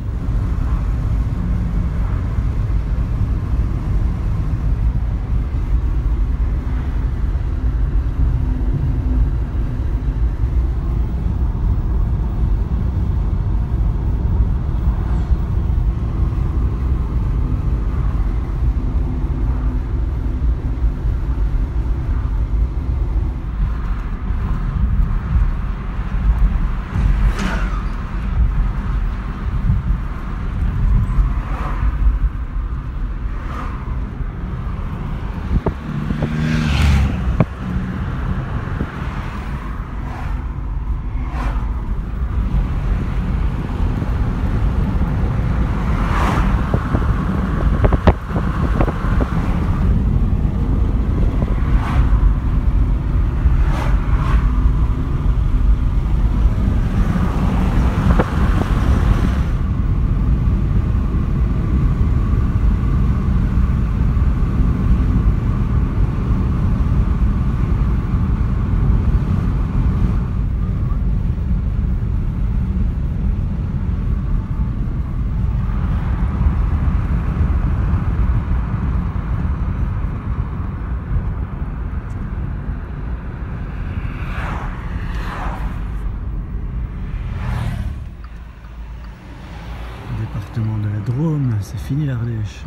S1: c'est fini l'Ardèche.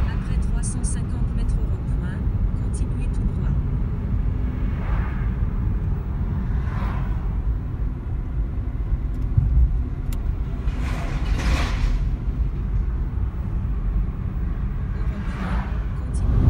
S5: Après 350 mètres au rond-point, continuez tout droit. Au rond-point, continuez.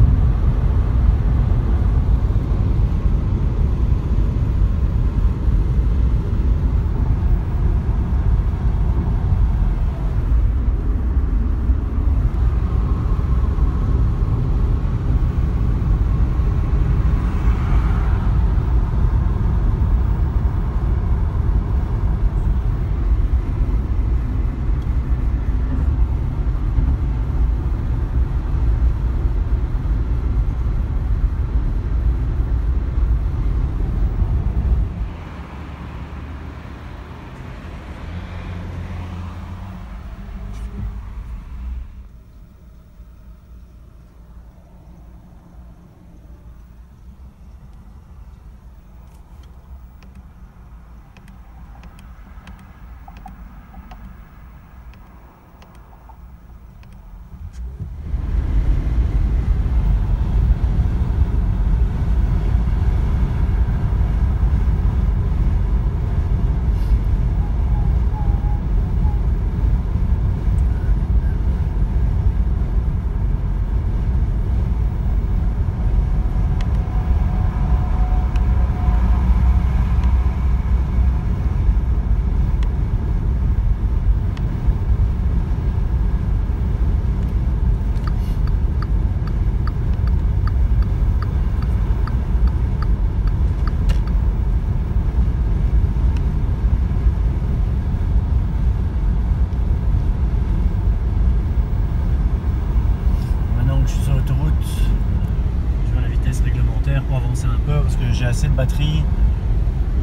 S1: Pour avancer un peu parce que j'ai assez de batterie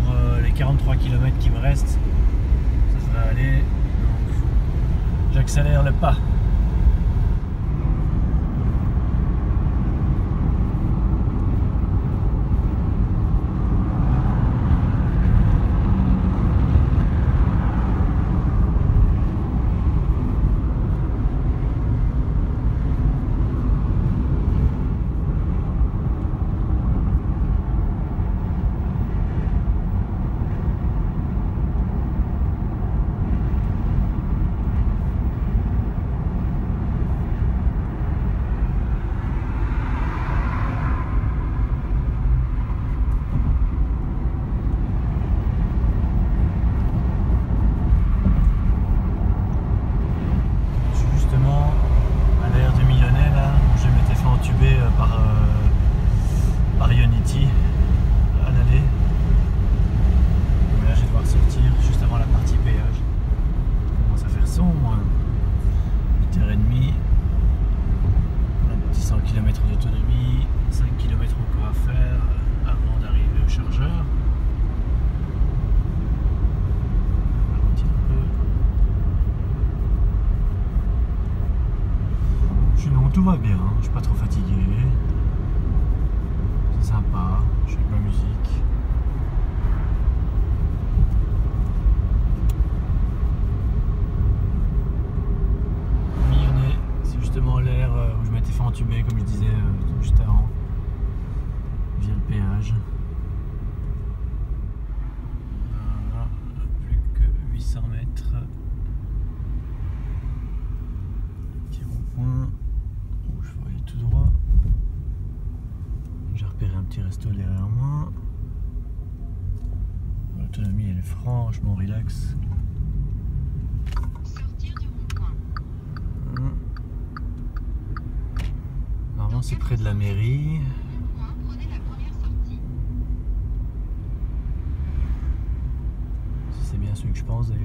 S1: pour les 43 km qui me restent. Ça devrait aller. Donc, j'accélère le pas. Par Ionity à l'aller. Là je vais devoir sortir juste avant la partie péage. Ça commence à faire sombre. 8h30. Un petit 100 km d'autonomie. 5 km encore à faire avant d'arriver au chargeur. On va ralentir un peu. Sinon tout va bien, je suis pas trop fatigué. C'est sympa, je suis avec ma musique. Mignonnet, c'est justement l'air où je m'étais fait entuber, comme je disais juste avant, via le péage. km. Petit rond-point où je vais aller tout droit. J'ai repéré un petit resto derrière moi. L'autonomie elle est franchement relax.
S5: Sortir du rond-point.
S1: Normalement c'est près de la mairie.
S5: Rond-point, prenez la première sortie.
S1: Si c'est bien celui que je pense d'ailleurs.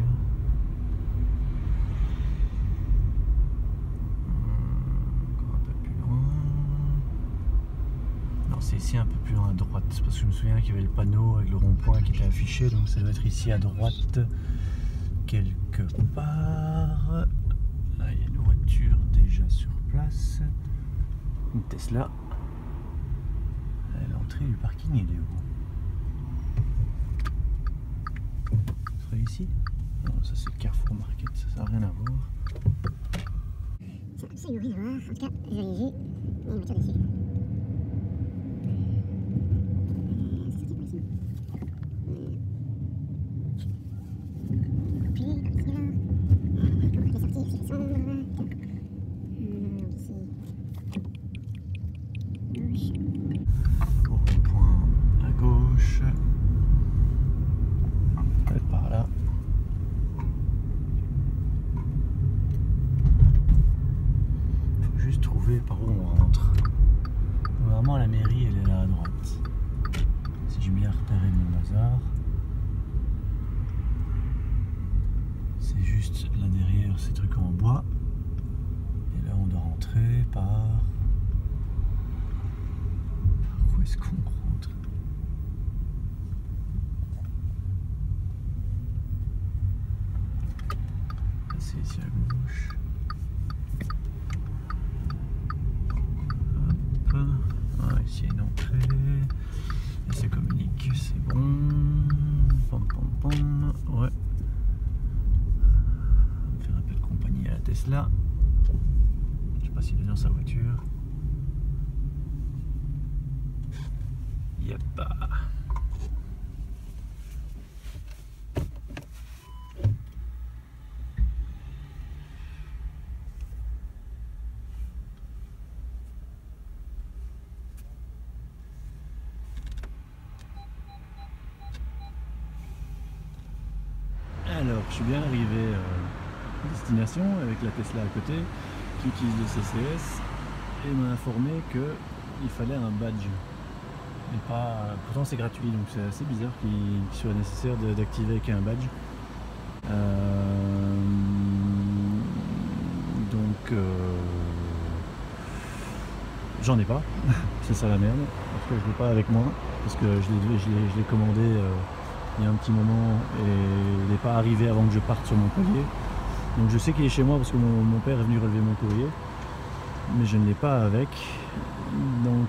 S1: Encore un peu plus loin. Non, c'est ici un peu plus loin à droite. Parce que je me souviens qu'il y avait le panneau avec le rond-point qui était affiché. Donc ça doit être ici à droite. Quelque part. Là, il y a une voiture déjà sur place. Une Tesla. L'entrée du parking, il est où? Ce serait ici? Non, ça c'est le Carrefour Market, ça n'a rien à voir.
S6: Ça n'a absolument rien à voir. En tout cas, je l'ai vu. Il y a une voiture dessus. C'est sorti par ici. Coupé, par ici là. Comment elle est sortie? C'est sombre. Ici. Gauche.
S1: Au rond-point à gauche. Peut-être par là. Faut juste trouver par où on rentre. Normalement la mairie elle est là à droite. Si j'ai bien repéré mon hasard. C'est juste là derrière ces trucs en bois. Et là on doit rentrer par... Où est-ce qu'on rentre? C'est ici à gauche. Hop. Ah, ici il y a une entrée. Et ça communique, c'est bon. Pom pom pom. Ouais. On va faire un peu de compagnie à la Tesla. Je sais pas s'il est dans sa voiture. Yep. Alors, je suis bien arrivé à destination avec la Tesla à côté qui utilise le CCS et m'a informé qu'il fallait un badge. Et pas, pourtant c'est gratuit, donc c'est assez bizarre qu'il soit nécessaire d'activer avec un badge. Donc j'en ai pas, c'est ça la merde. En tout cas je l'ai pas avec moi parce que je l'ai commandé il y a un petit moment et il n'est pas arrivé avant que je parte sur Montpellier. Donc je sais qu'il est chez moi parce que mon père est venu relever mon courrier, mais je ne l'ai pas avec. Donc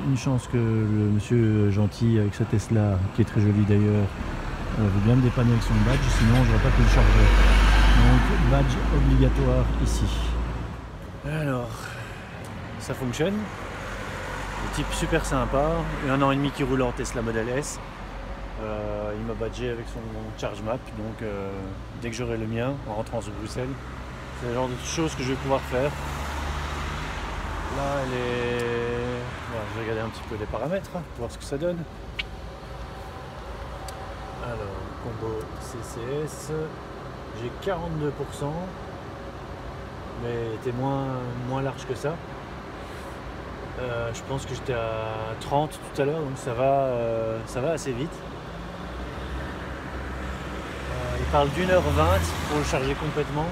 S1: une chance que le monsieur gentil avec sa Tesla, qui est très jolie d'ailleurs, veut bien me dépanner avec son badge, sinon je n'aurais pas pu le charger. Donc badge obligatoire ici. Alors, ça fonctionne. Le type super sympa, il y a 1 an et demi qui roule en Tesla Model S. Il m'a badgé avec son charge map, donc dès que j'aurai le mien en rentrant sur Bruxelles, c'est le genre de choses que je vais pouvoir faire. Là, elle est... Voilà, je vais regarder un petit peu les paramètres, pour voir ce que ça donne. Alors, combo CCS, j'ai 42%, mais elle était moins large que ça. Je pense que j'étais à 30 tout à l'heure, donc ça va assez vite. Il parle d'1h20 pour le charger complètement.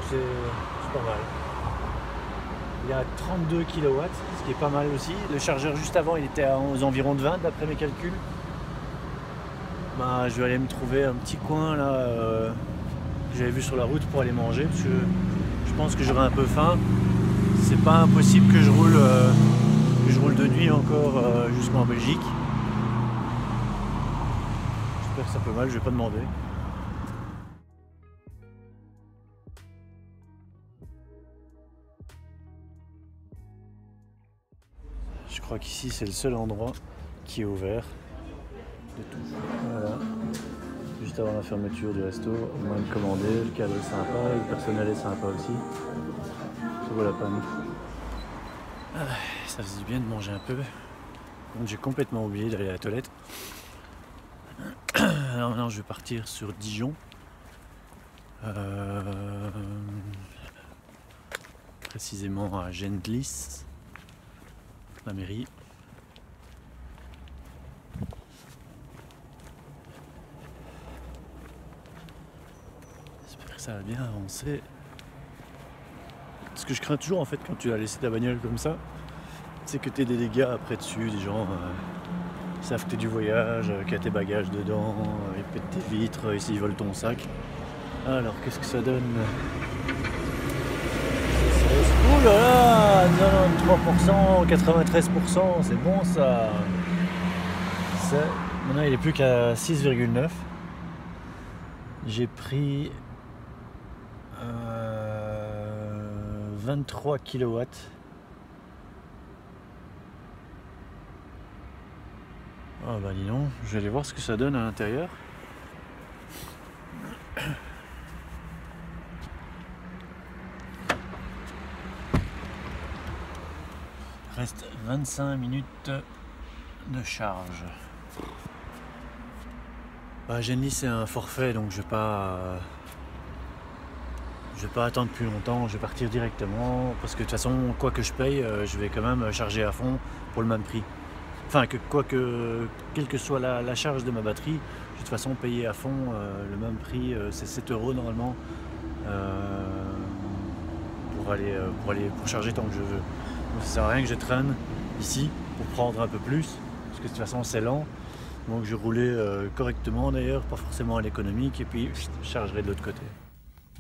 S1: C'est pas mal. Il y a 32 kW, ce qui est pas mal aussi. Le chargeur juste avant, il était aux environs de 20 d'après mes calculs. Je vais aller me trouver un petit coin là que j'avais vu sur la route pour aller manger parce que je pense que j'aurai un peu faim. C'est pas impossible que je roule de nuit encore jusqu'en Belgique. J'espère que ça peut mal, je vais pas demander. Je crois qu'ici c'est le seul endroit qui est ouvert de tout. Voilà. juste avant la fermeture du resto, au moins de commander, le cadre est sympa, le personnel est sympa aussi. Ça vaut la peine. Ça faisait du bien de manger un peu. Donc j'ai complètement oublié d'aller à la toilette. Alors maintenant je vais partir sur Dijon. Précisément à Genlis, la mairie. J'espère que ça va bien avancer. Ce que je crains toujours en fait quand tu as laissé ta bagnole comme ça, c'est que tu aies des dégâts après dessus, des gens qui savent que tu es du voyage, qu'il y a tes bagages dedans, ils pètent tes vitres, ils volent ton sac. Alors qu'est-ce que ça donne? Ouh là là, 93%, 93%, c'est bon ça. Maintenant il est plus qu'à 6,9. J'ai pris 23 kW. Ah bah dis donc, je vais aller voir ce que ça donne à l'intérieur. Reste 25 minutes de charge. Bah, Genlis c'est un forfait donc je vais pas attendre plus longtemps, je vais partir directement parce que de toute façon quoi que je paye, je vais quand même charger à fond pour le même prix. Enfin quelle que soit la charge de ma batterie, je vais de toute façon payer à fond le même prix, c'est 7 € normalement pour charger tant que je veux. Donc ça sert à rien que je traîne ici pour prendre un peu plus, parce que de toute façon c'est lent. Donc je roulais correctement d'ailleurs, pas forcément à l'économique, et puis je chargerai de l'autre côté.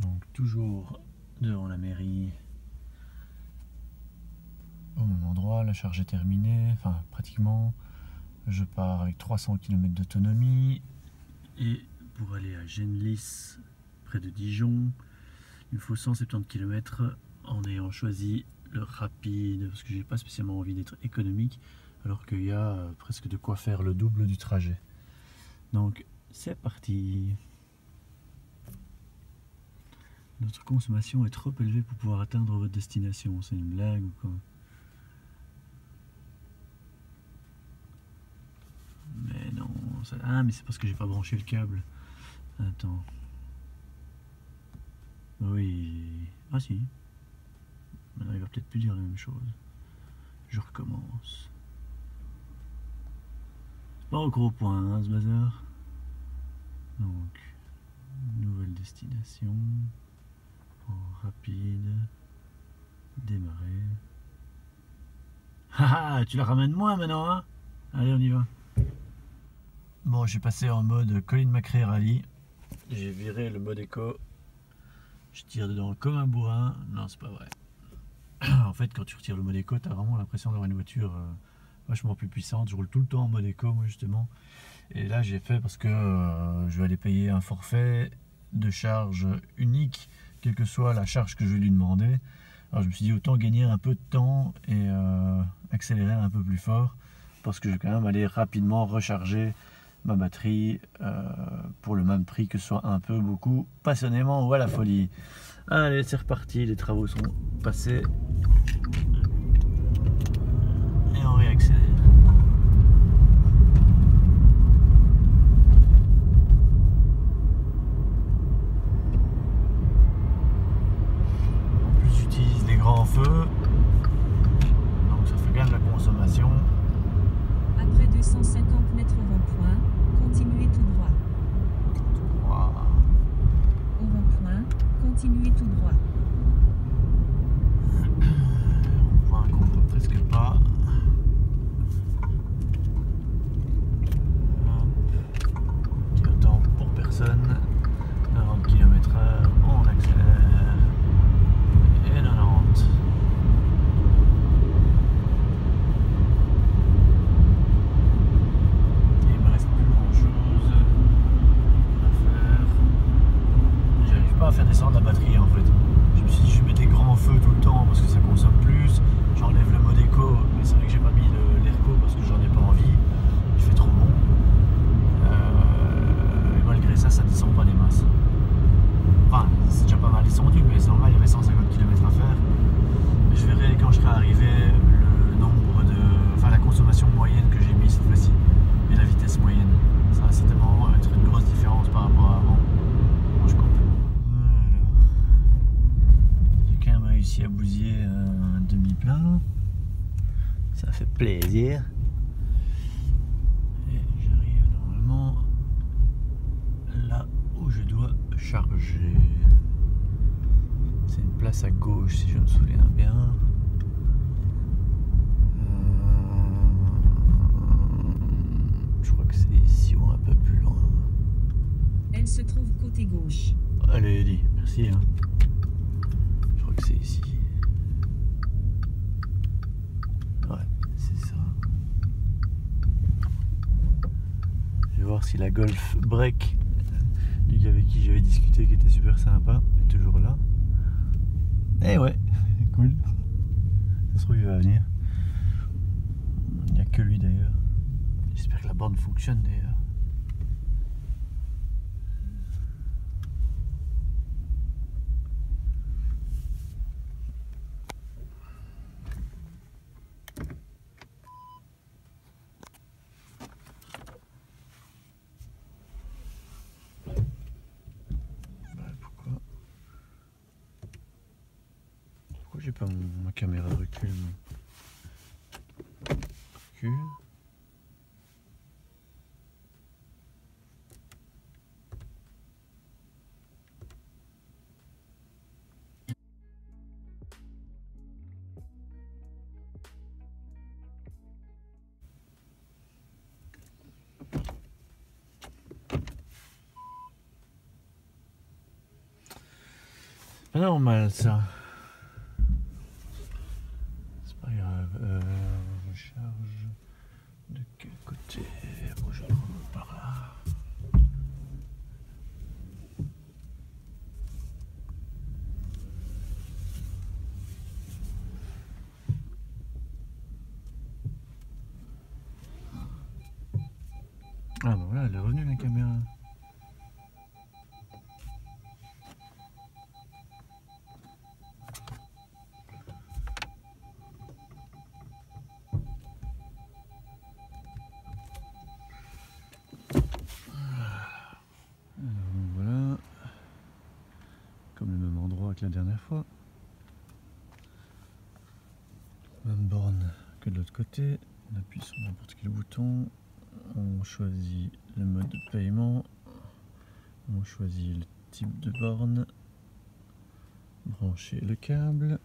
S1: Donc toujours devant la mairie, au même endroit, la charge est terminée, enfin pratiquement. Je pars avec 300 km d'autonomie, et pour aller à Genlis, près de Dijon, il me faut 170 km en ayant choisi le rapide, parce que j'ai pas spécialement envie d'être économique, alors qu'il y a presque de quoi faire le double du trajet. Donc c'est parti. Notre consommation est trop élevée pour pouvoir atteindre votre destination. C'est une blague ou quoi? Mais non, ça... Ah mais c'est parce que j'ai pas branché le câble. Attends. Oui. Ah si. Maintenant, il va peut-être plus dire la même chose. Je recommence. C'est pas au gros point, hein, ce bazar. Donc, nouvelle destination. En rapide. Démarrer. Haha, tu la ramènes moins maintenant, hein? Allez, on y va. Bon, je suis passé en mode Colin McRae Rally. J'ai viré le mode éco. Je tire dedans comme un bourrin. Non, c'est pas vrai. En fait, quand tu retires le mode éco, tu as vraiment l'impression d'avoir une voiture vachement plus puissante. Je roule tout le temps en mode éco, moi, justement. Et là, j'ai fait parce que je vais aller payer un forfait de charge unique, quelle que soit la charge que je vais lui demander. Alors, je me suis dit, autant gagner un peu de temps et accélérer un peu plus fort, parce que je vais quand même aller rapidement recharger ma batterie pour le même prix, que ce soit un peu, beaucoup, passionnément ou à la folie. Allez, c'est reparti, les travaux sont passés. Et on réaccélère. En plus, j'utilise des grands feux, donc ça fait gagner la consommation.
S5: Après 250 mètres rond-point, continuez tout droit. Au rond-point, continuez tout droit.
S1: Rond-point qu'on ne voit presque pas. Petit temps pour personne. 90 km/h, on accélère. Et 90. À faire descendre la batterie en fait. Je me suis dit je mets des grands feux tout le temps parce que ça consomme plus, j'enlève le mode éco, mais c'est vrai que j'ai pas mis l'Airco parce que j'en ai pas envie, il fait trop bon. Et malgré ça, ça plaisir. Et j'arrive normalement là où je dois charger. C'est une place à gauche si je me souviens bien. Je crois que c'est ici ou un peu plus loin.
S5: Elle se trouve côté gauche.
S1: Allez Eddie, merci hein. Je crois que c'est ici. Ouais, c'est ça. Je vais voir si la Golf Break du gars avec qui j'avais discuté qui était super sympa est toujours là. Eh ouais, cool. Ça se trouve il va venir. Il n'y a que lui d'ailleurs. J'espère que la borne fonctionne d'ailleurs. Pourquoi j'ai pas ma caméra de recul? Recul. C'est pas normal ça. C'est pas grave. Recharge de quel côté? Bon, je vais prendre par là. Ah bon voilà, elle est revenue la caméra. Voilà, comme le même endroit que la dernière fois, même borne que de l'autre côté. On appuie sur n'importe quel bouton, on choisit le mode de paiement, on choisit le type de borne, brancher le câble.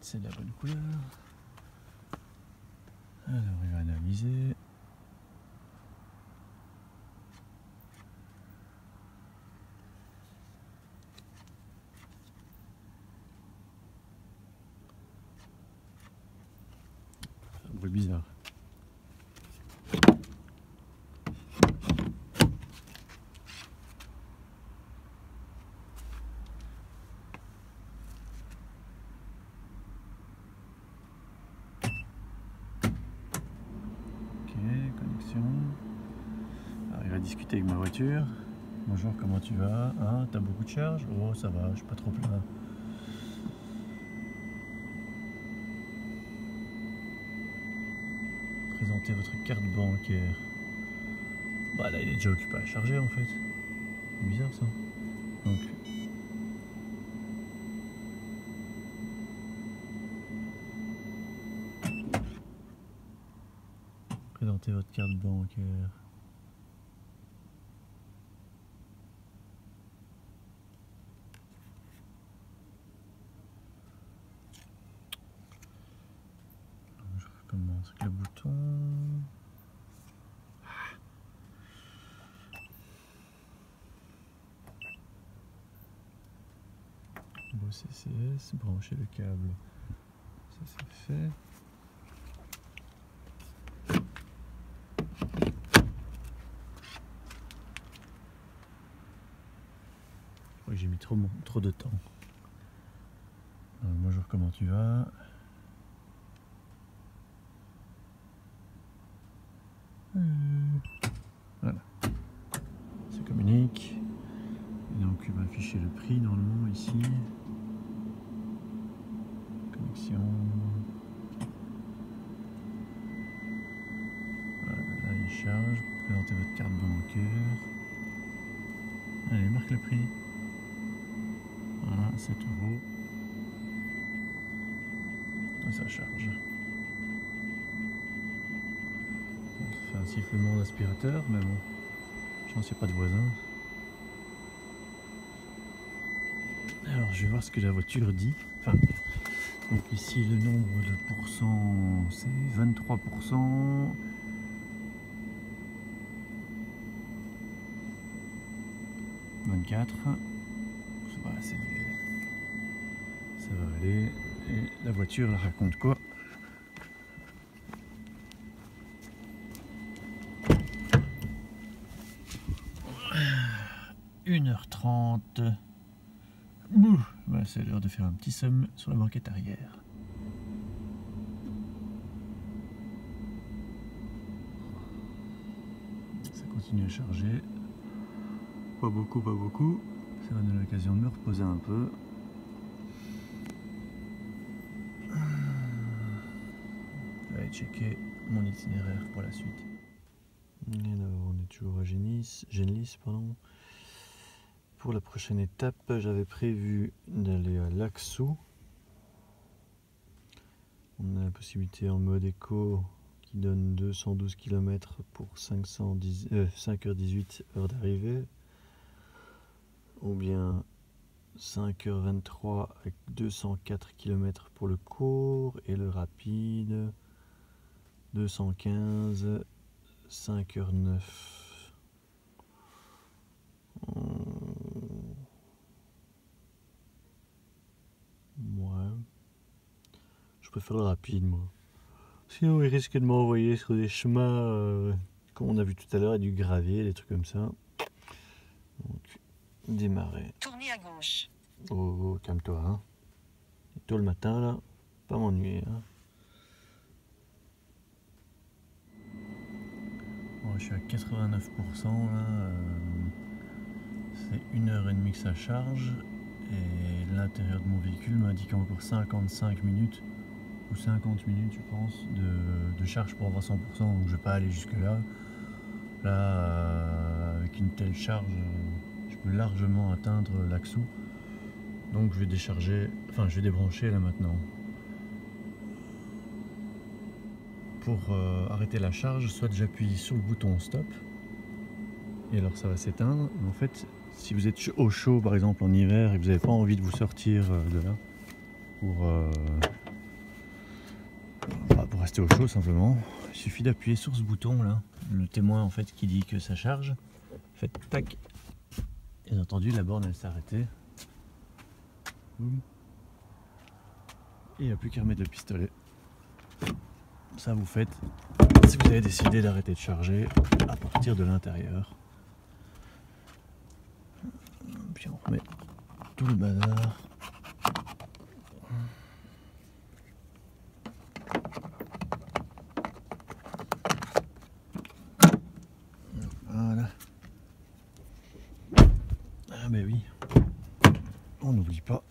S1: C'est de la bonne couleur. Alors il va analyser. C'est un bruit bizarre. Alors, il va discuter avec ma voiture. Bonjour, comment tu vas? Hein, t'as beaucoup de charge? Oh, ça va, je suis pas trop plein. Présentez votre carte bancaire. Bah là, il est déjà occupé à charger en fait. C'est bizarre ça. Donc, présentez votre carte bancaire. Je recommence avec le bouton. Bon, CCS, brancher le câble. Ça c'est fait. J'ai mis trop de temps. Bonjour, comment tu vas? Voilà. Ça communique. Et donc il va afficher le prix normalement ici. Connexion. Voilà, là il charge. Présentez votre carte bancaire. ça charge. Ça fait un sifflement d'aspirateur, mais bon, je pense qu'il n'y a pas de voisin. Alors je vais voir ce que la voiture dit. Enfin, donc ici le nombre de pourcents c'est 23%. Voilà, ça va aller. Et la voiture la raconte quoi? « 1h30. Voilà, c'est l'heure de faire un petit somme sur la banquette arrière. Ça continue à charger. Pas beaucoup, pas beaucoup. Ça va me donner l'occasion de me reposer un peu. Je vais aller checker mon itinéraire pour la suite. Et là, on est toujours à Genlis, pardon. Pour la prochaine étape, j'avais prévu d'aller à Laxou. On a la possibilité en mode éco qui donne 212 km pour 5h18 heure d'arrivée. Ou bien 5h23 avec 204 km pour le court et le rapide 215 5h09. Ouais, je préfère le rapide moi, sinon il risque de m'envoyer sur des chemins comme on a vu tout à l'heure, du gravier, des trucs comme ça. Donc démarrer.
S5: Tournez à gauche.
S1: Oh, calme-toi, hein. Tôt le matin, là, pas m'ennuyer, hein. Bon, je suis à 89%, là. C'est 1h30 que ça charge. Et l'intérieur de mon véhicule m'indique encore 55 minutes, ou 50 minutes, je pense, de charge pour avoir 100%. Donc je vais pas aller jusque-là. Là, avec une telle charge, je peux largement atteindre Laxou. Donc je vais décharger, enfin je vais débrancher là maintenant. Pour arrêter la charge, soit j'appuie sur le bouton stop, et alors ça va s'éteindre. En fait, si vous êtes au chaud par exemple en hiver et que vous n'avez pas envie de vous sortir de là pour rester au chaud simplement, il suffit d'appuyer sur ce bouton là, le témoin en fait qui dit que ça charge. Faites tac, et bien entendu la borne elle s'est arrêtée. Boum. Et il n'y a plus qu'à remettre le pistolet. Ça vous faites si vous avez décidé d'arrêter de charger à partir de l'intérieur. Puis on remet tout le bazar. Voilà. Ah ben oui, on n'oublie pas.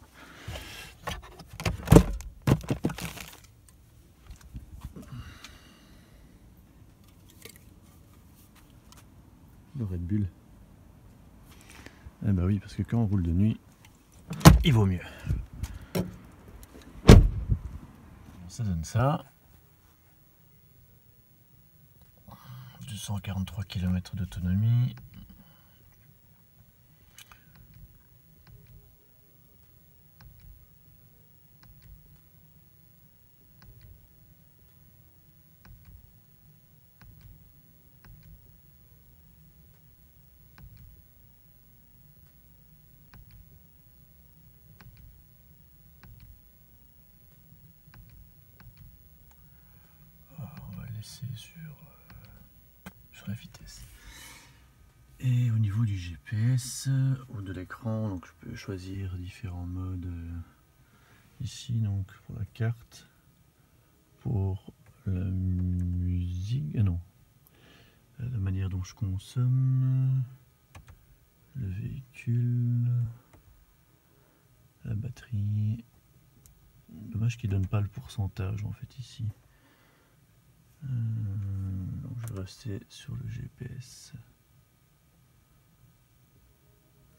S1: Le Red Bull. Eh bah oui, parce que quand on roule de nuit, il vaut mieux. Ça donne ça. 243 km d'autonomie. Sur la vitesse. Et au niveau du GPS ou de l'écran, donc je peux choisir différents modes ici, donc pour la carte, pour la musique, non, la manière dont je consomme, le véhicule, la batterie. Dommage qu'il donne pas le pourcentage en fait ici. Donc je vais rester sur le GPS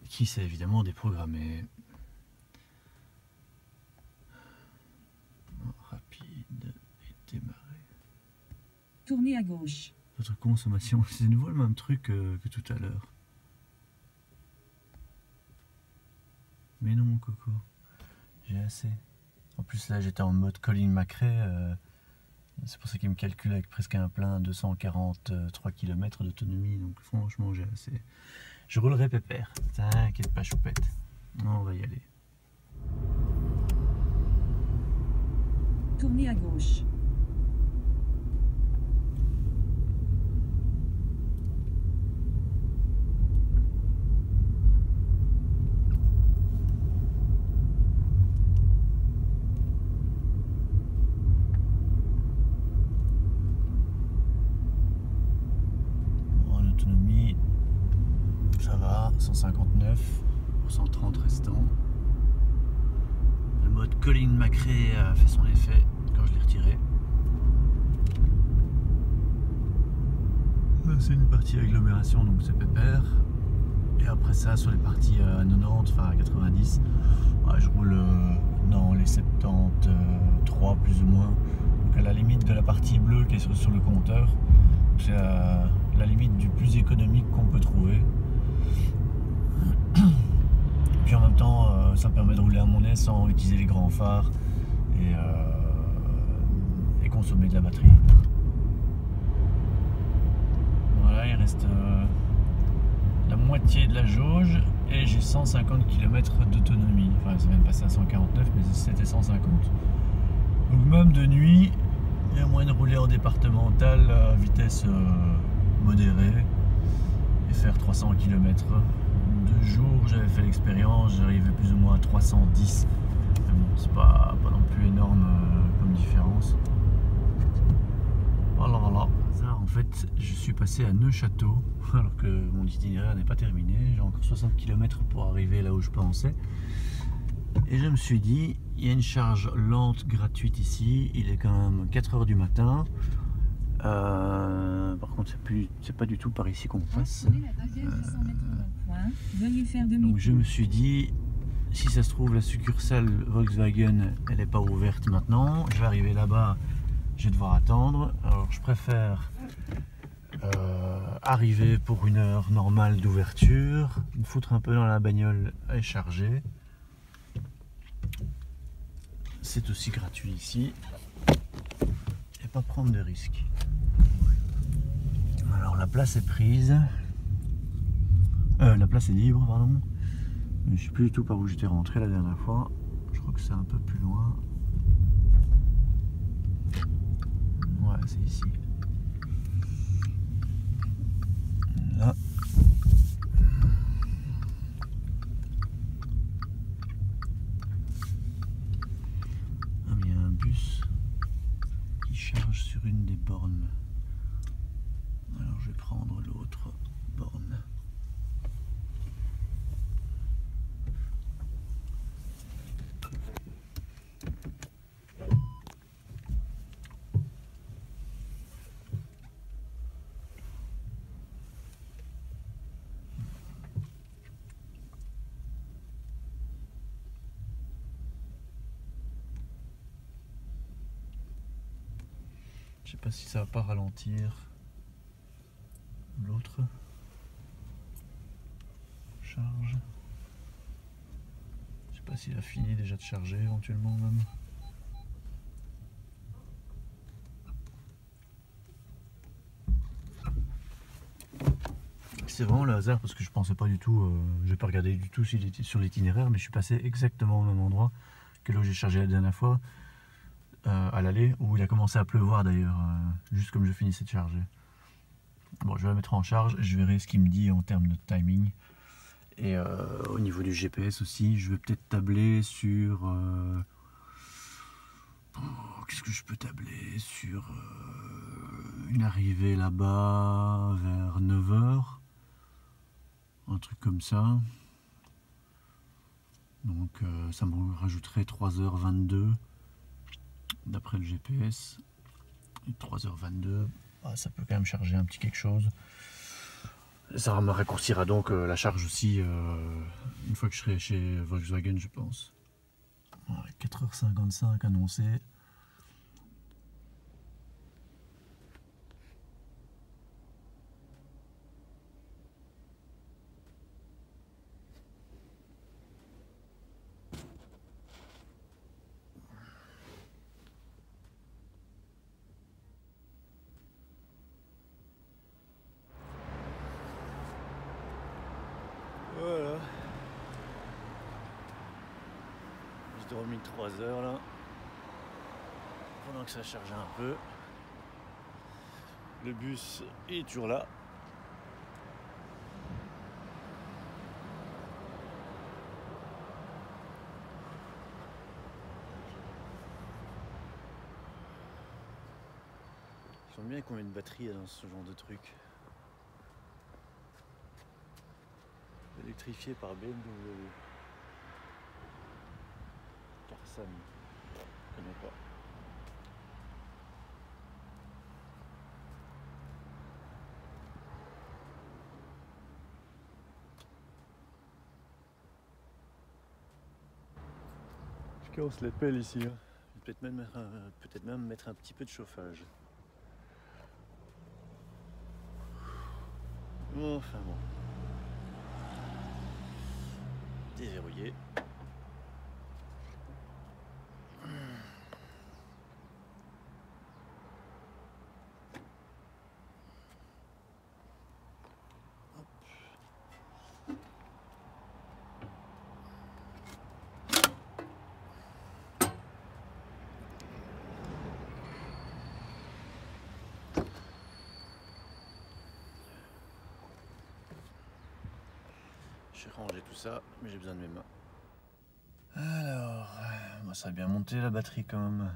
S1: qui s'est évidemment déprogrammé. Rapide.
S5: Tournez à gauche.
S1: Votre consommation, c'est de nouveau le même truc que tout à l'heure. Mais non, Coco, j'ai assez. En plus là j'étais en mode Colin McRae, c'est pour ça qu'il me calcule avec presque un plein 243 km d'autonomie, donc franchement j'ai assez. Je roulerai pépère, t'inquiète pas choupette, on va y aller.
S5: Tournez à gauche.
S1: En autonomie, ça va, 159 pour 130 restants. Le mode Colin McRae a fait son effet quand je l'ai retiré. C'est une partie agglomération, donc c'est pépère. Et après ça, sur les parties à 90, enfin à 90, je roule dans les 73 plus ou moins. Donc à la limite de la partie bleue qui est sur le compteur. C'est à la limite du plus économique qu'on peut trouver. Puis en même temps, ça me permet de rouler à mon aise sans utiliser les grands phares et consommer de la batterie. Voilà, il reste la moitié de la jauge et j'ai 150 km d'autonomie. Enfin, ça vient de passer à 149, mais c'était 150. Donc même de nuit, il y a moyen de rouler en départemental à vitesse modérée et faire 300 km. De jour, j'avais fait l'expérience, j'arrivais plus ou moins à 310. Mais bon, c'est pas non plus énorme comme différence. Oh là là. Ça, en fait, je suis passé à Neufchâteau, alors que mon itinéraire n'est pas terminé. J'ai encore 60 km pour arriver là où je pensais. Et je me suis dit, il y a une charge lente gratuite ici. Il est quand même 4 h du matin. Par contre, c'est pas du tout par ici qu'on passe. Donc je me suis dit, si ça se trouve, la succursale Volkswagen, elle n'est pas ouverte maintenant. Je vais arriver là-bas, je vais devoir attendre. Alors je préfère arriver pour une heure normale d'ouverture, me foutre un peu dans la bagnole et charger. C'est aussi gratuit ici. Et pas prendre de risques. Alors la place est prise. La place est libre, pardon. Je ne sais plus du tout par où j'étais rentré la dernière fois. Je crois que c'est un peu plus loin. Ouais, c'est ici. Là. Ah, mais il y a un bus qui charge sur une des bornes. Alors je vais prendre l'autre borne. Je sais pas si ça va pas ralentir. L'autre charge. Je sais pas s'il a fini déjà de charger éventuellement même. C'est vraiment le hasard parce que je pensais pas du tout, j'ai pas regardé du tout sur l'itinéraire, mais je suis passé exactement au même endroit que là où j'ai chargé la dernière fois, à l'aller, où il a commencé à pleuvoir d'ailleurs, juste comme je finissais de charger. Bon, je vais la mettre en charge, je verrai ce qu'il me dit en termes de timing. Et au niveau du GPS aussi, je vais peut-être tabler sur... qu'est-ce que je peux tabler sur une arrivée là-bas vers 9 h. Un truc comme ça. Donc ça me rajouterait 3h22 d'après le GPS. Et 3h22, ça peut quand même charger un petit quelque chose. Ça me raccourcira donc la charge aussi une fois que je serai chez Volkswagen, je pense. Voilà, 4h55 annoncé. dormi 3 heures là, pendant que ça chargeait un peu. Le bus est toujours là. Je sens bien combien de batterie dans ce genre de truc. Électrifié par BMW. Carsan, je connais pas. Je casse les pelles ici. Hein. Peut-être même mettre un petit peu de chauffage. Enfin bon. Déverrouillé. J'ai rangé tout ça, mais j'ai besoin de mes mains. Alors, moi ça a bien monté la batterie quand même.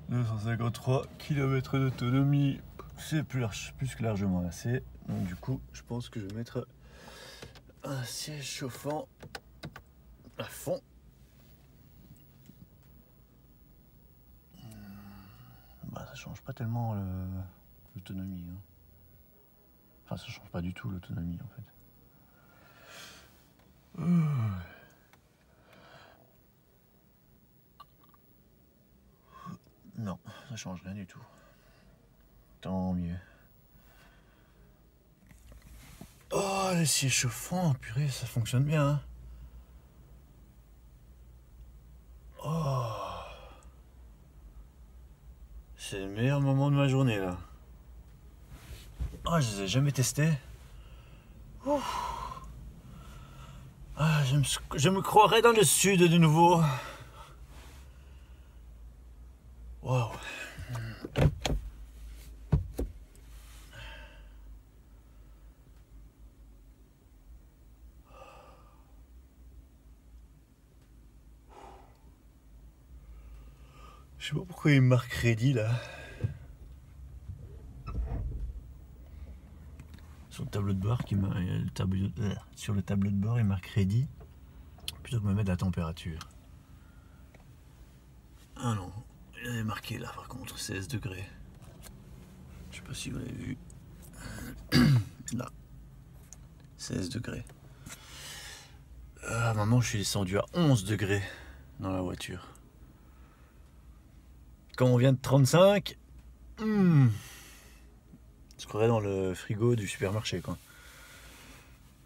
S1: 253 km d'autonomie, c'est plus que largement assez. Donc du coup, je pense que je vais mettre un siège chauffant à fond. Bah ça change pas tellement l'autonomie. Hein. Enfin ça change pas du tout l'autonomie en fait. Non, ça change rien du tout. Tant mieux. Oh, les sièges chauffants, purée, ça fonctionne bien. Hein. Oh, c'est le meilleur moment de ma journée là. Oh, je les ai jamais testés. Ouf. Ah, je me croirais dans le sud de nouveau. Waouh. Je sais pas pourquoi il marque crédit là. Sur le tableau de bord sur le tableau de bord il marque crédit plutôt que de me mettre la température. Ah non, il avait marqué là par contre 16 degrés. Je sais pas si vous l'avez vu. Là. 16 degrés. Maintenant je suis descendu à 11 degrés dans la voiture. Quand on vient de 35, je croirais dans le frigo du supermarché quoi.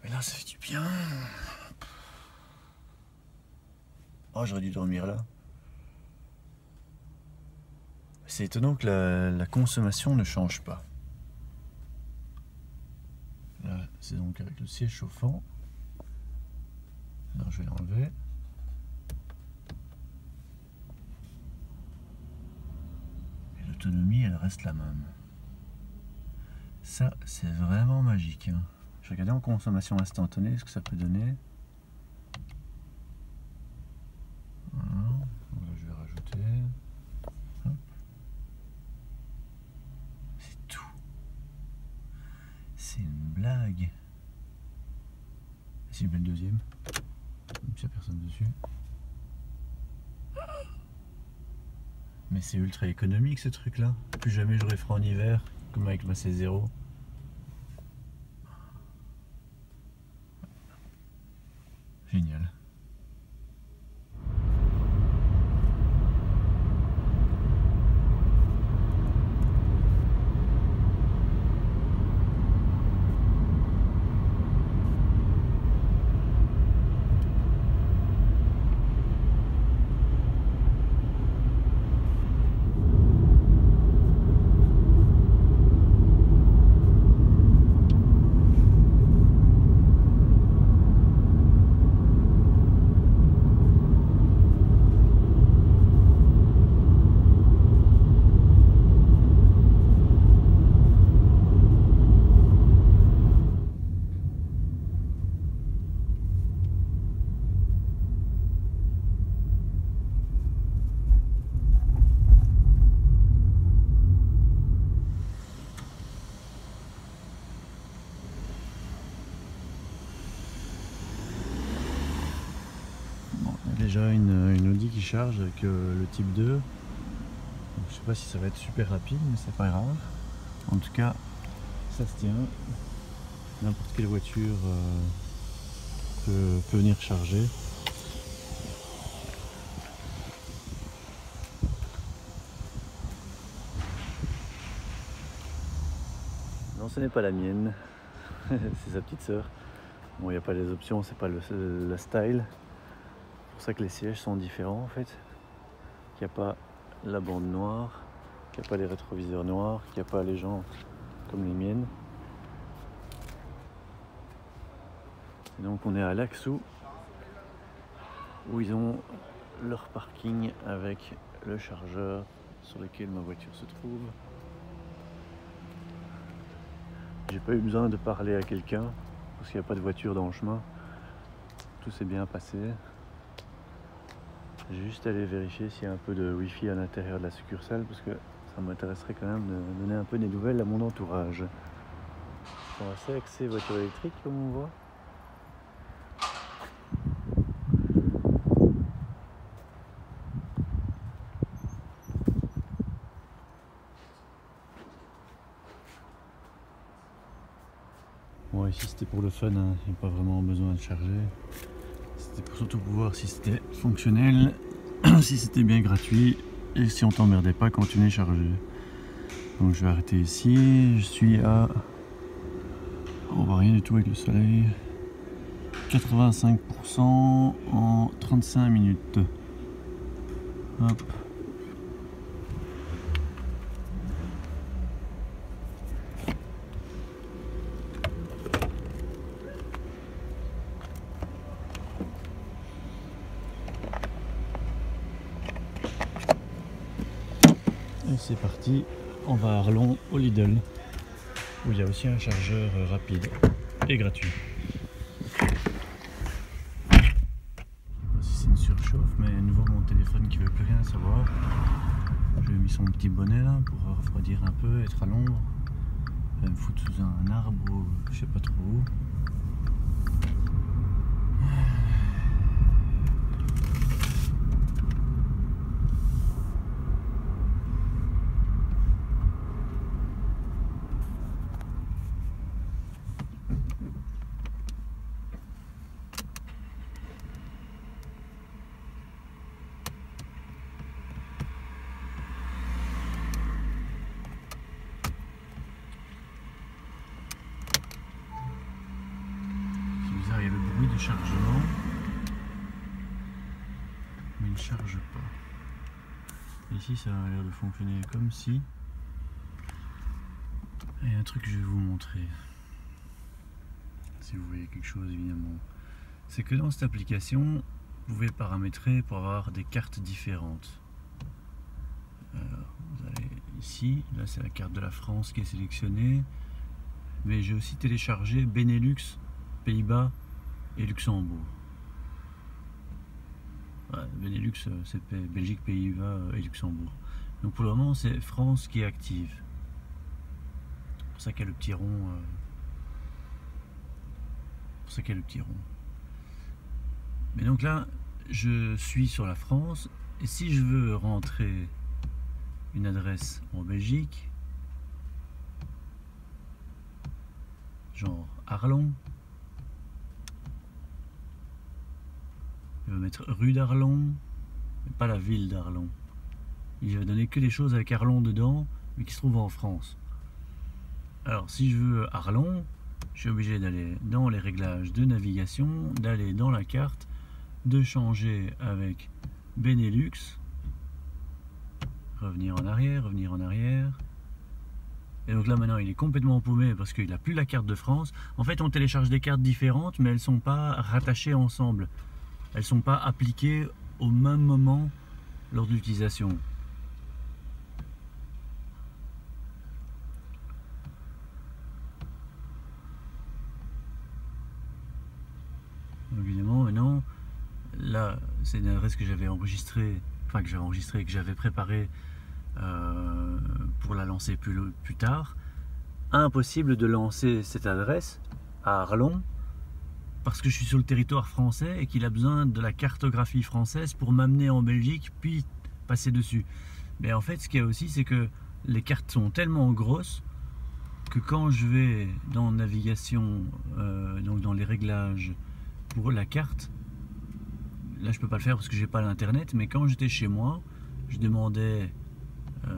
S1: Mais là ça fait du bien. Oh, j'aurais dû dormir là. C'est étonnant que la consommation ne change pas. Là, c'est donc avec le siège chauffant. Alors je vais l'enlever. Et l'autonomie, elle reste la même. Ça, c'est vraiment magique. Hein. Je vais regarder en consommation instantanée ce que ça peut donner. Voilà. Donc là, je vais rajouter. Hop. C'est tout. C'est une blague. Si je mets le deuxième, comme s'il n'y a personne dessus. Mais c'est ultra économique ce truc là. Plus jamais j'aurais froid en hiver, comme avec ma C0. Génial. déjà une Audi qui charge avec le type 2. Donc, je sais pas si ça va être super rapide, mais c'est pas grave. En tout cas, ça se tient. N'importe quelle voiture peut venir charger. Non, ce n'est pas la mienne, c'est sa petite sœur. Bon, il n'y a pas les options, c'est pas le style. C'est pour ça que les sièges sont différents en fait. Qu'il n'y a pas la bande noire, qu'il n'y a pas les rétroviseurs noirs, qu'il n'y a pas les jantes comme les miennes. Et donc on est à Laxou, où ils ont leur parking avec le chargeur sur lequel ma voiture se trouve. J'ai pas eu besoin de parler à quelqu'un parce qu'il n'y a pas de voiture dans le chemin. Tout s'est bien passé. J'ai juste allé vérifier s'il y a un peu de wifi à l'intérieur de la succursale parce que ça m'intéresserait quand même de donner un peu des nouvelles à mon entourage. Ils sont assez axés voitures électriques comme on voit. Bon, ici c'était pour le fun, hein. Il n'y a pas vraiment besoin de charger. C'était surtout pour voir si c'était fonctionnel, si c'était bien gratuit et si on t'emmerdait pas quand tu venais charger. Donc je vais arrêter ici. Je suis à... On voit rien du tout avec le soleil. 85% en 35 minutes. Hop. Et c'est parti, on va à Arlon au Lidl, où il y a aussi un chargeur rapide et gratuit. Je sais pas si c'est une surchauffe, mais à nouveau mon téléphone qui veut plus rien savoir. Je lui ai mis son petit bonnet là pour refroidir un peu, être à l'ombre. Je vais me foutre sous un arbre ou je sais pas trop où. Il y a le bruit de chargement, mais il ne charge pas. Ici ça a l'air de fonctionner comme si. Et un truc que je vais vous montrer, si vous voyez quelque chose évidemment, c'est que dans cette application vous pouvez paramétrer pour avoir des cartes différentes. Alors, vous allez ici, là c'est la carte de la France qui est sélectionnée, mais j'ai aussi téléchargé Benelux, Pays-Bas et Luxembourg. Ouais, Benelux, c'est Belgique, Pays-Bas et Luxembourg. Donc pour le moment, c'est France qui est active. C'est pour ça qu'il y a le petit rond. Pour ça qu'il y a le petit rond. Mais donc là, je suis sur la France. Et si je veux rentrer une adresse en Belgique, genre Arlon, il va mettre rue d'Arlon, mais pas la ville d'Arlon. Il va donner que des choses avec Arlon dedans, mais qui se trouvent en France. Alors si je veux Arlon, je suis obligé d'aller dans les réglages de navigation, d'aller dans la carte, de changer avec Benelux, revenir en arrière, revenir en arrière. Et donc là maintenant il est complètement paumé parce qu'il n'a plus la carte de France. En fait on télécharge des cartes différentes, mais elles ne sont pas rattachées ensemble. Elles ne sont pas appliquées au même moment lors de l'utilisation. Évidemment, maintenant, là, c'est une adresse que j'avais enregistrée, enfin que j'avais enregistrée, que j'avais préparée pour la lancer plus tard. Impossible de lancer cette adresse à Arlon parce que je suis sur le territoire français et qu'il a besoin de la cartographie française pour m'amener en Belgique puis passer dessus. Mais en fait, ce qu'il y a aussi, c'est que les cartes sont tellement grosses que quand je vais dans navigation, donc dans les réglages pour la carte, là je peux pas le faire parce que j'ai pas l'internet, mais quand j'étais chez moi, je demandais non,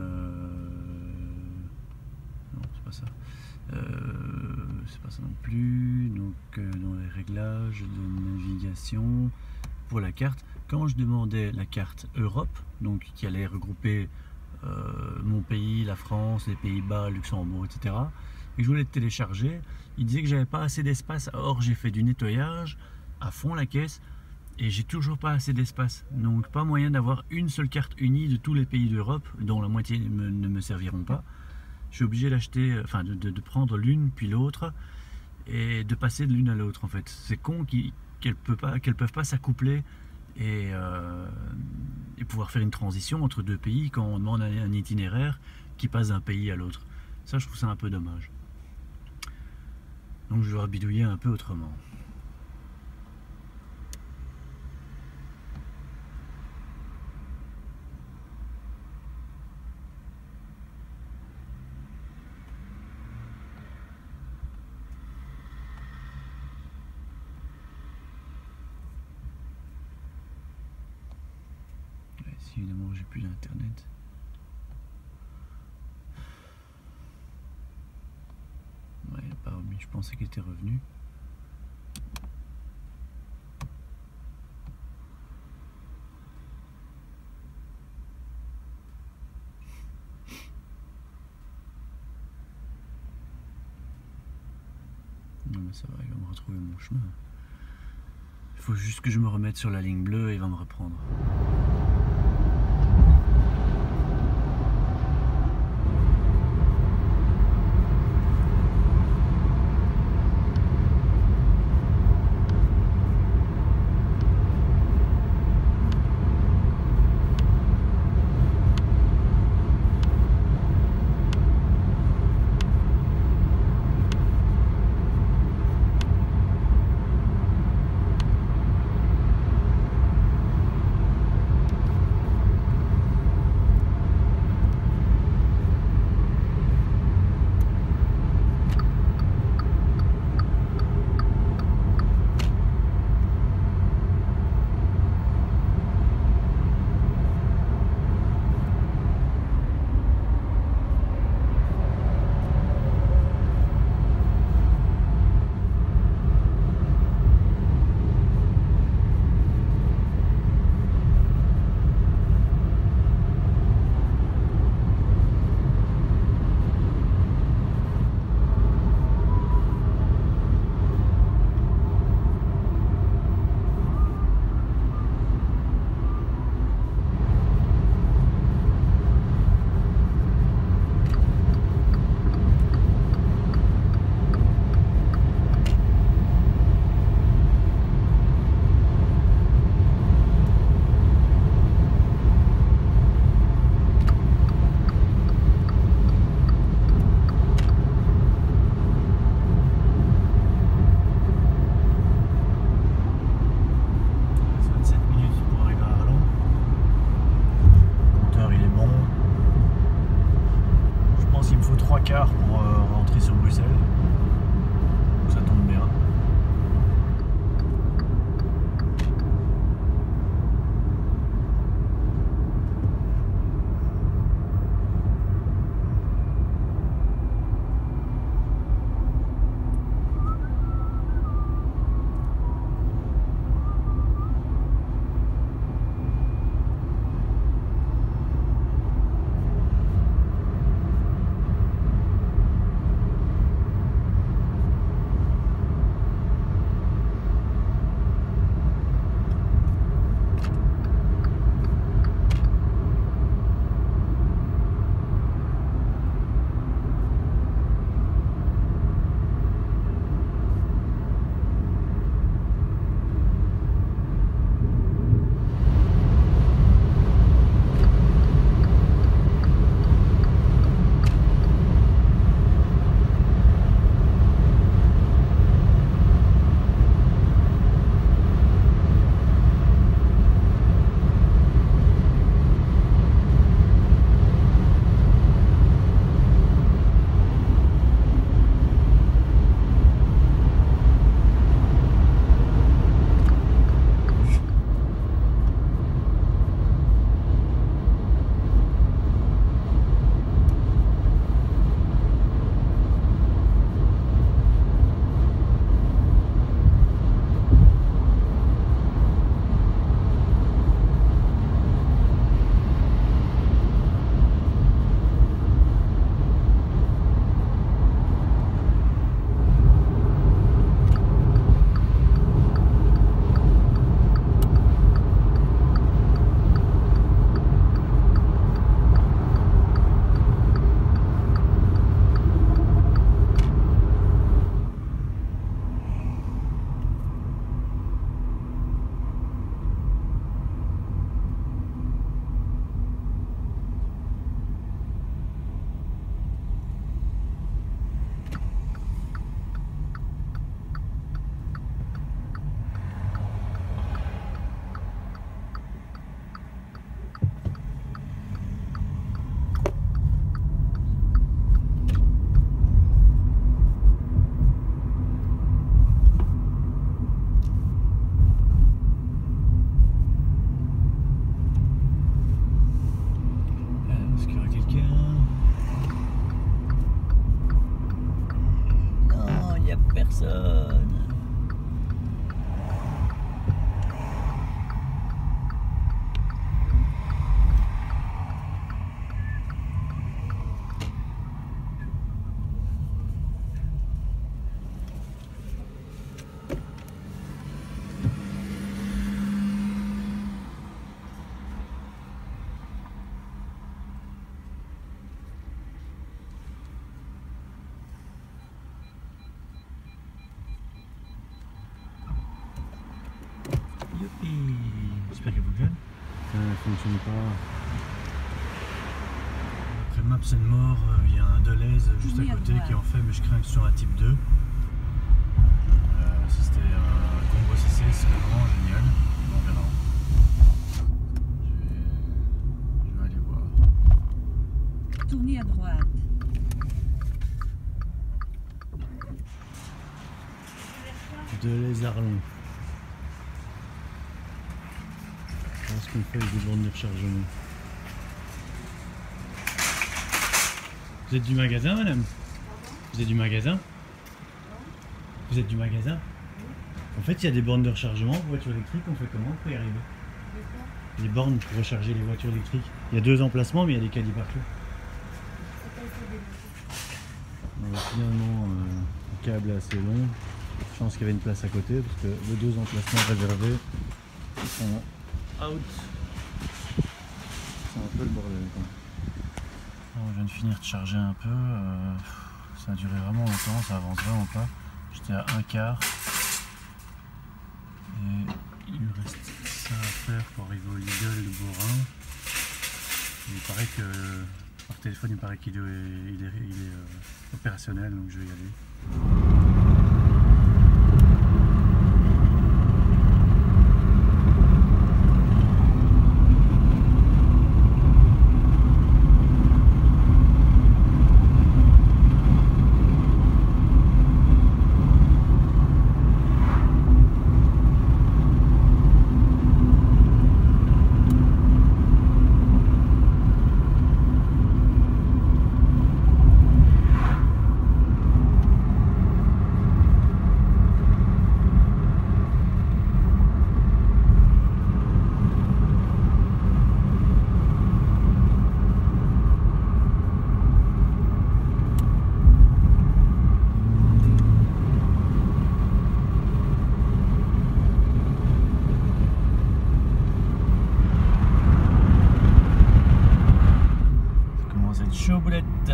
S1: c'est pas ça. C'est pas ça non plus. Donc dans les réglages de navigation pour la carte, quand je demandais la carte Europe, donc qui allait regrouper mon pays, la France, les Pays-Bas, Luxembourg, etc., et que je voulais le télécharger, il disait que j'avais pas assez d'espace. Or j'ai fait du nettoyage à fond la caisse et j'ai toujours pas assez d'espace, donc pas moyen d'avoir une seule carte unie de tous les pays d'Europe, dont la moitié ne me serviront pas. Je suis obligé d'acheter, enfin de prendre l'une puis l'autre et de passer de l'une à l'autre. En fait, c'est con qu'elles peuvent pas s'accoupler et pouvoir faire une transition entre deux pays quand on demande un itinéraire qui passe d'un pays à l'autre. Ça, je trouve ça un peu dommage. Donc je dois bidouiller un peu autrement. Si évidemment j'ai plus d'internet. Ouais, il n'a pas remis, je pensais qu'il était revenu. Non mais ça va, il va me retrouver mon chemin. Il faut juste que je me remette sur la ligne bleue et il va me reprendre. Pour rentrer sur Bruxelles. Donc ça tombe bien. Youpi. J'espère qu'elle fonctionne. Elle ne fonctionne pas. Après Maps and More, il y a un Deleuze juste à côté qui en fait, mais je crains que sur un type 2. Si c'était un combo CC, ce serait vraiment génial. On verra. Je vais aller voir.
S5: Tournez à droite.
S1: Deleuze Arlon. Je pense qu'on fait avec des bornes de rechargement. Vous êtes du magasin, madame? Vous êtes du magasin? Vous êtes du magasin? En fait, il y a des bornes de rechargement pour voitures électriques. On fait comment pour y arriver? Les bornes pour recharger les voitures électriques. Il y a 2 emplacements, mais il y a des caddies partout. Donc, finalement, le câble est assez long. Je pense qu'il y avait une place à côté parce que les 2 emplacements réservés sont out. C'est un peu le bordel. Alors, je viens de finir de charger un peu. Ça a duré vraiment longtemps, ça avance vraiment pas. J'étais à 1/4. Et il me reste ça à faire pour arriver au Lidl de Borin. Il paraît que par téléphone, il paraît qu'il est opérationnel, donc je vais y aller. Chaud boulette. Il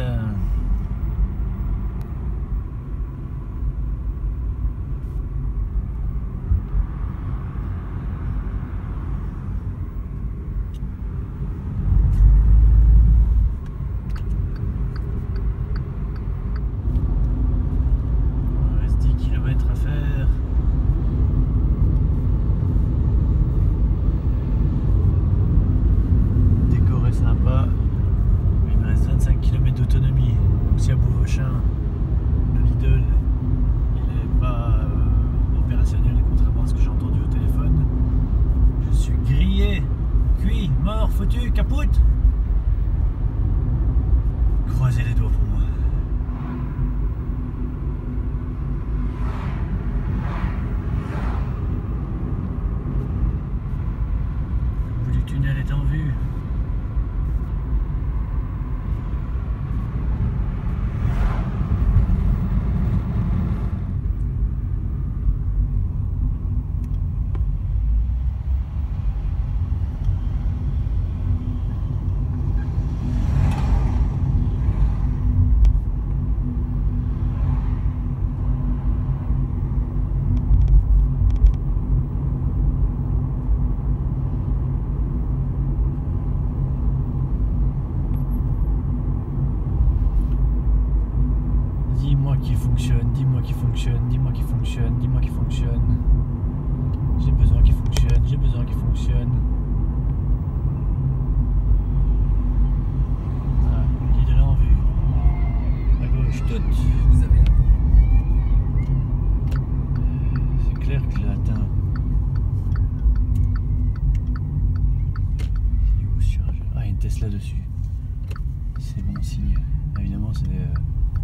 S1: reste 10 km à faire. Décor est sympa. 25 km d'autonomie. Donc si à Beauvauchin, le Lidl, il n'est pas opérationnel, contrairement à ce que j'ai entendu au téléphone, je suis grillé, cuit, mort, foutu, capoute. Croisez les doigts pour moi. Le bout du tunnel est en vue. Dis-moi qu'il fonctionne, dis-moi qu'il fonctionne, dis-moi qu'il fonctionne, dis-moi qu'il fonctionne. J'ai besoin qu'il fonctionne, j'ai besoin qu'il fonctionne. Ah, il est là en vue. À gauche, toute. Vous avez c'est clair que je l'ai atteint. Il est où ce chargeur? Ah, il y a une Tesla dessus. C'est bon signe. Évidemment, c'est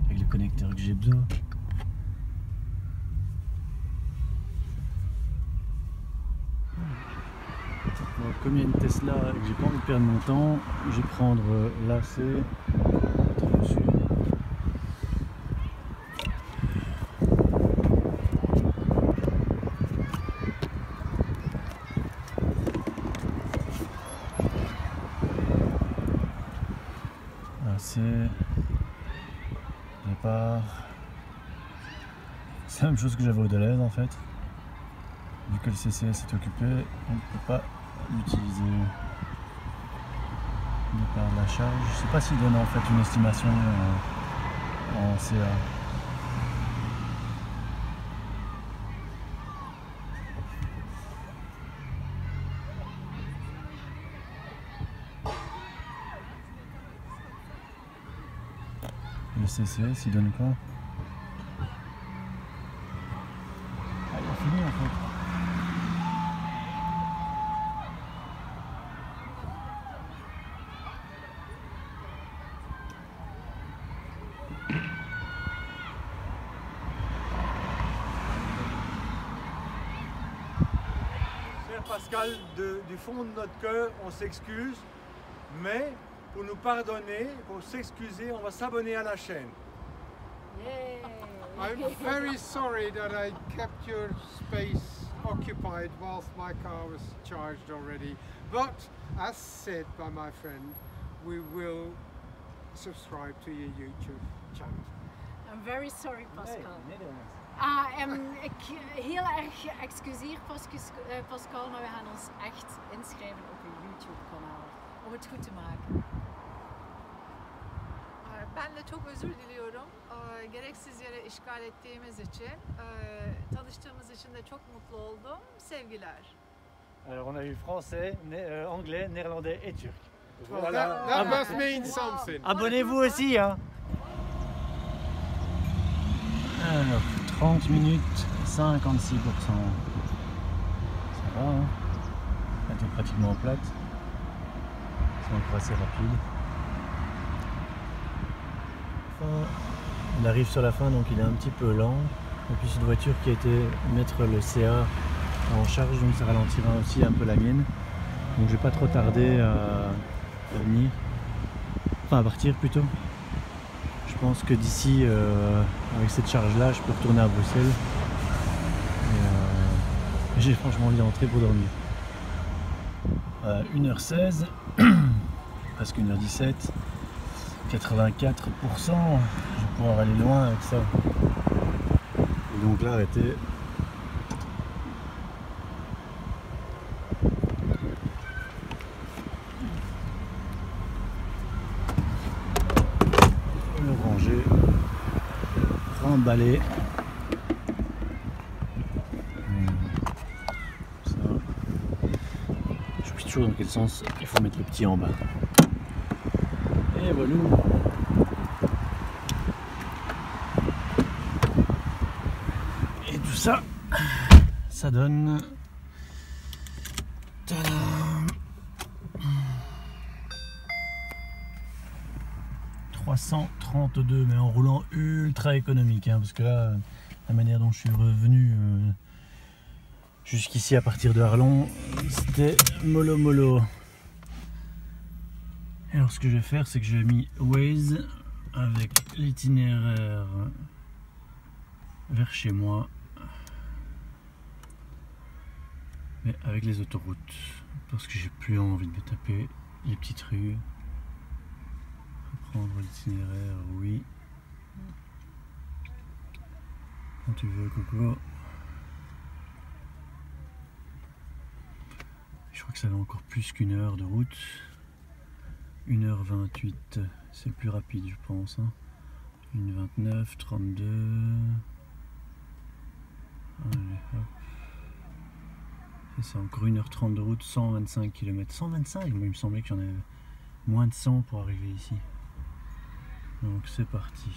S1: avec le connecteur que j'ai besoin. Donc, comme il y a une Tesla et que j'ai pas envie de perdre mon temps, je vais prendre l'AC. Départ. C'est la même chose que j'avais au Deleuze en fait. Vu que le CCS est occupé, on ne peut pas l'utiliser. De par la charge. Je ne sais pas s'il donne en fait une estimation en CA. Le CCS il donne quoi? Ah, il a fini en fait.
S7: Cher Pascal, du fond de notre cœur, on s'excuse, mais pour nous pardonner, pour s'excuser, on va s'abonner à la chaîne.
S8: I'm very sorry that I kept your space occupied whilst my car was charged already. But, as said by my friend, we will subscribe to your YouTube channel.
S9: I'm very sorry, Pascal. Ik heel erg excuseer, Pascal, maar we gaan ons echt inschrijven op uw YouTube-kanaal om het goed te maken.
S10: Ben de çok özür diliyorum. Gereksiz yere işgal ettiğimiz için. Tanıştığımız için de çok mutlu oldum. Sevgiler.
S1: Alors on a eu français, anglais, néerlandais et turc.
S8: Voilà. That must mean something.
S1: Abonnez-vous aussi hein. Alors 30 minutes, 56%. Ça va hein. Elle était pratiquement plate. C'est encore assez rapide. Il arrive sur la fin donc il est un petit peu lent. Et puis c'est une voiture qui a été mettre le CA en charge donc ça ralentira aussi un peu la mienne. Donc je vais pas trop tarder à venir. Enfin à partir plutôt. Je pense que d'ici avec cette charge là je peux retourner à Bruxelles. Et j'ai franchement envie d'entrer pour dormir. 1h16, presque 1h17. 84%, je vais pouvoir aller loin avec ça. Et donc là arrêter. Le ranger, remballer. Ça. Je sais toujours dans quel sens il faut mettre le petit en bas. Et voilà. Et tout ça, ça donne 332, mais en roulant ultra économique, hein, parce que là, la manière dont je suis revenu jusqu'ici à partir de Arlon, c'était mollo. Et alors ce que je vais faire, c'est que j'ai mis Waze avec l'itinéraire vers chez moi, mais avec les autoroutes, parce que j'ai plus envie de me taper les petites rues. Prendre l'itinéraire, oui. Quand tu veux, Coco. Je crois que ça va encore plus qu'une heure de route. 1h28, c'est le plus rapide je pense. Hein. 1h29, 32. Allez, hop. C'est encore 1h30 de route, 125 km. 125, moi il me semblait que j'en avais moins de 100 pour arriver ici. Donc c'est parti.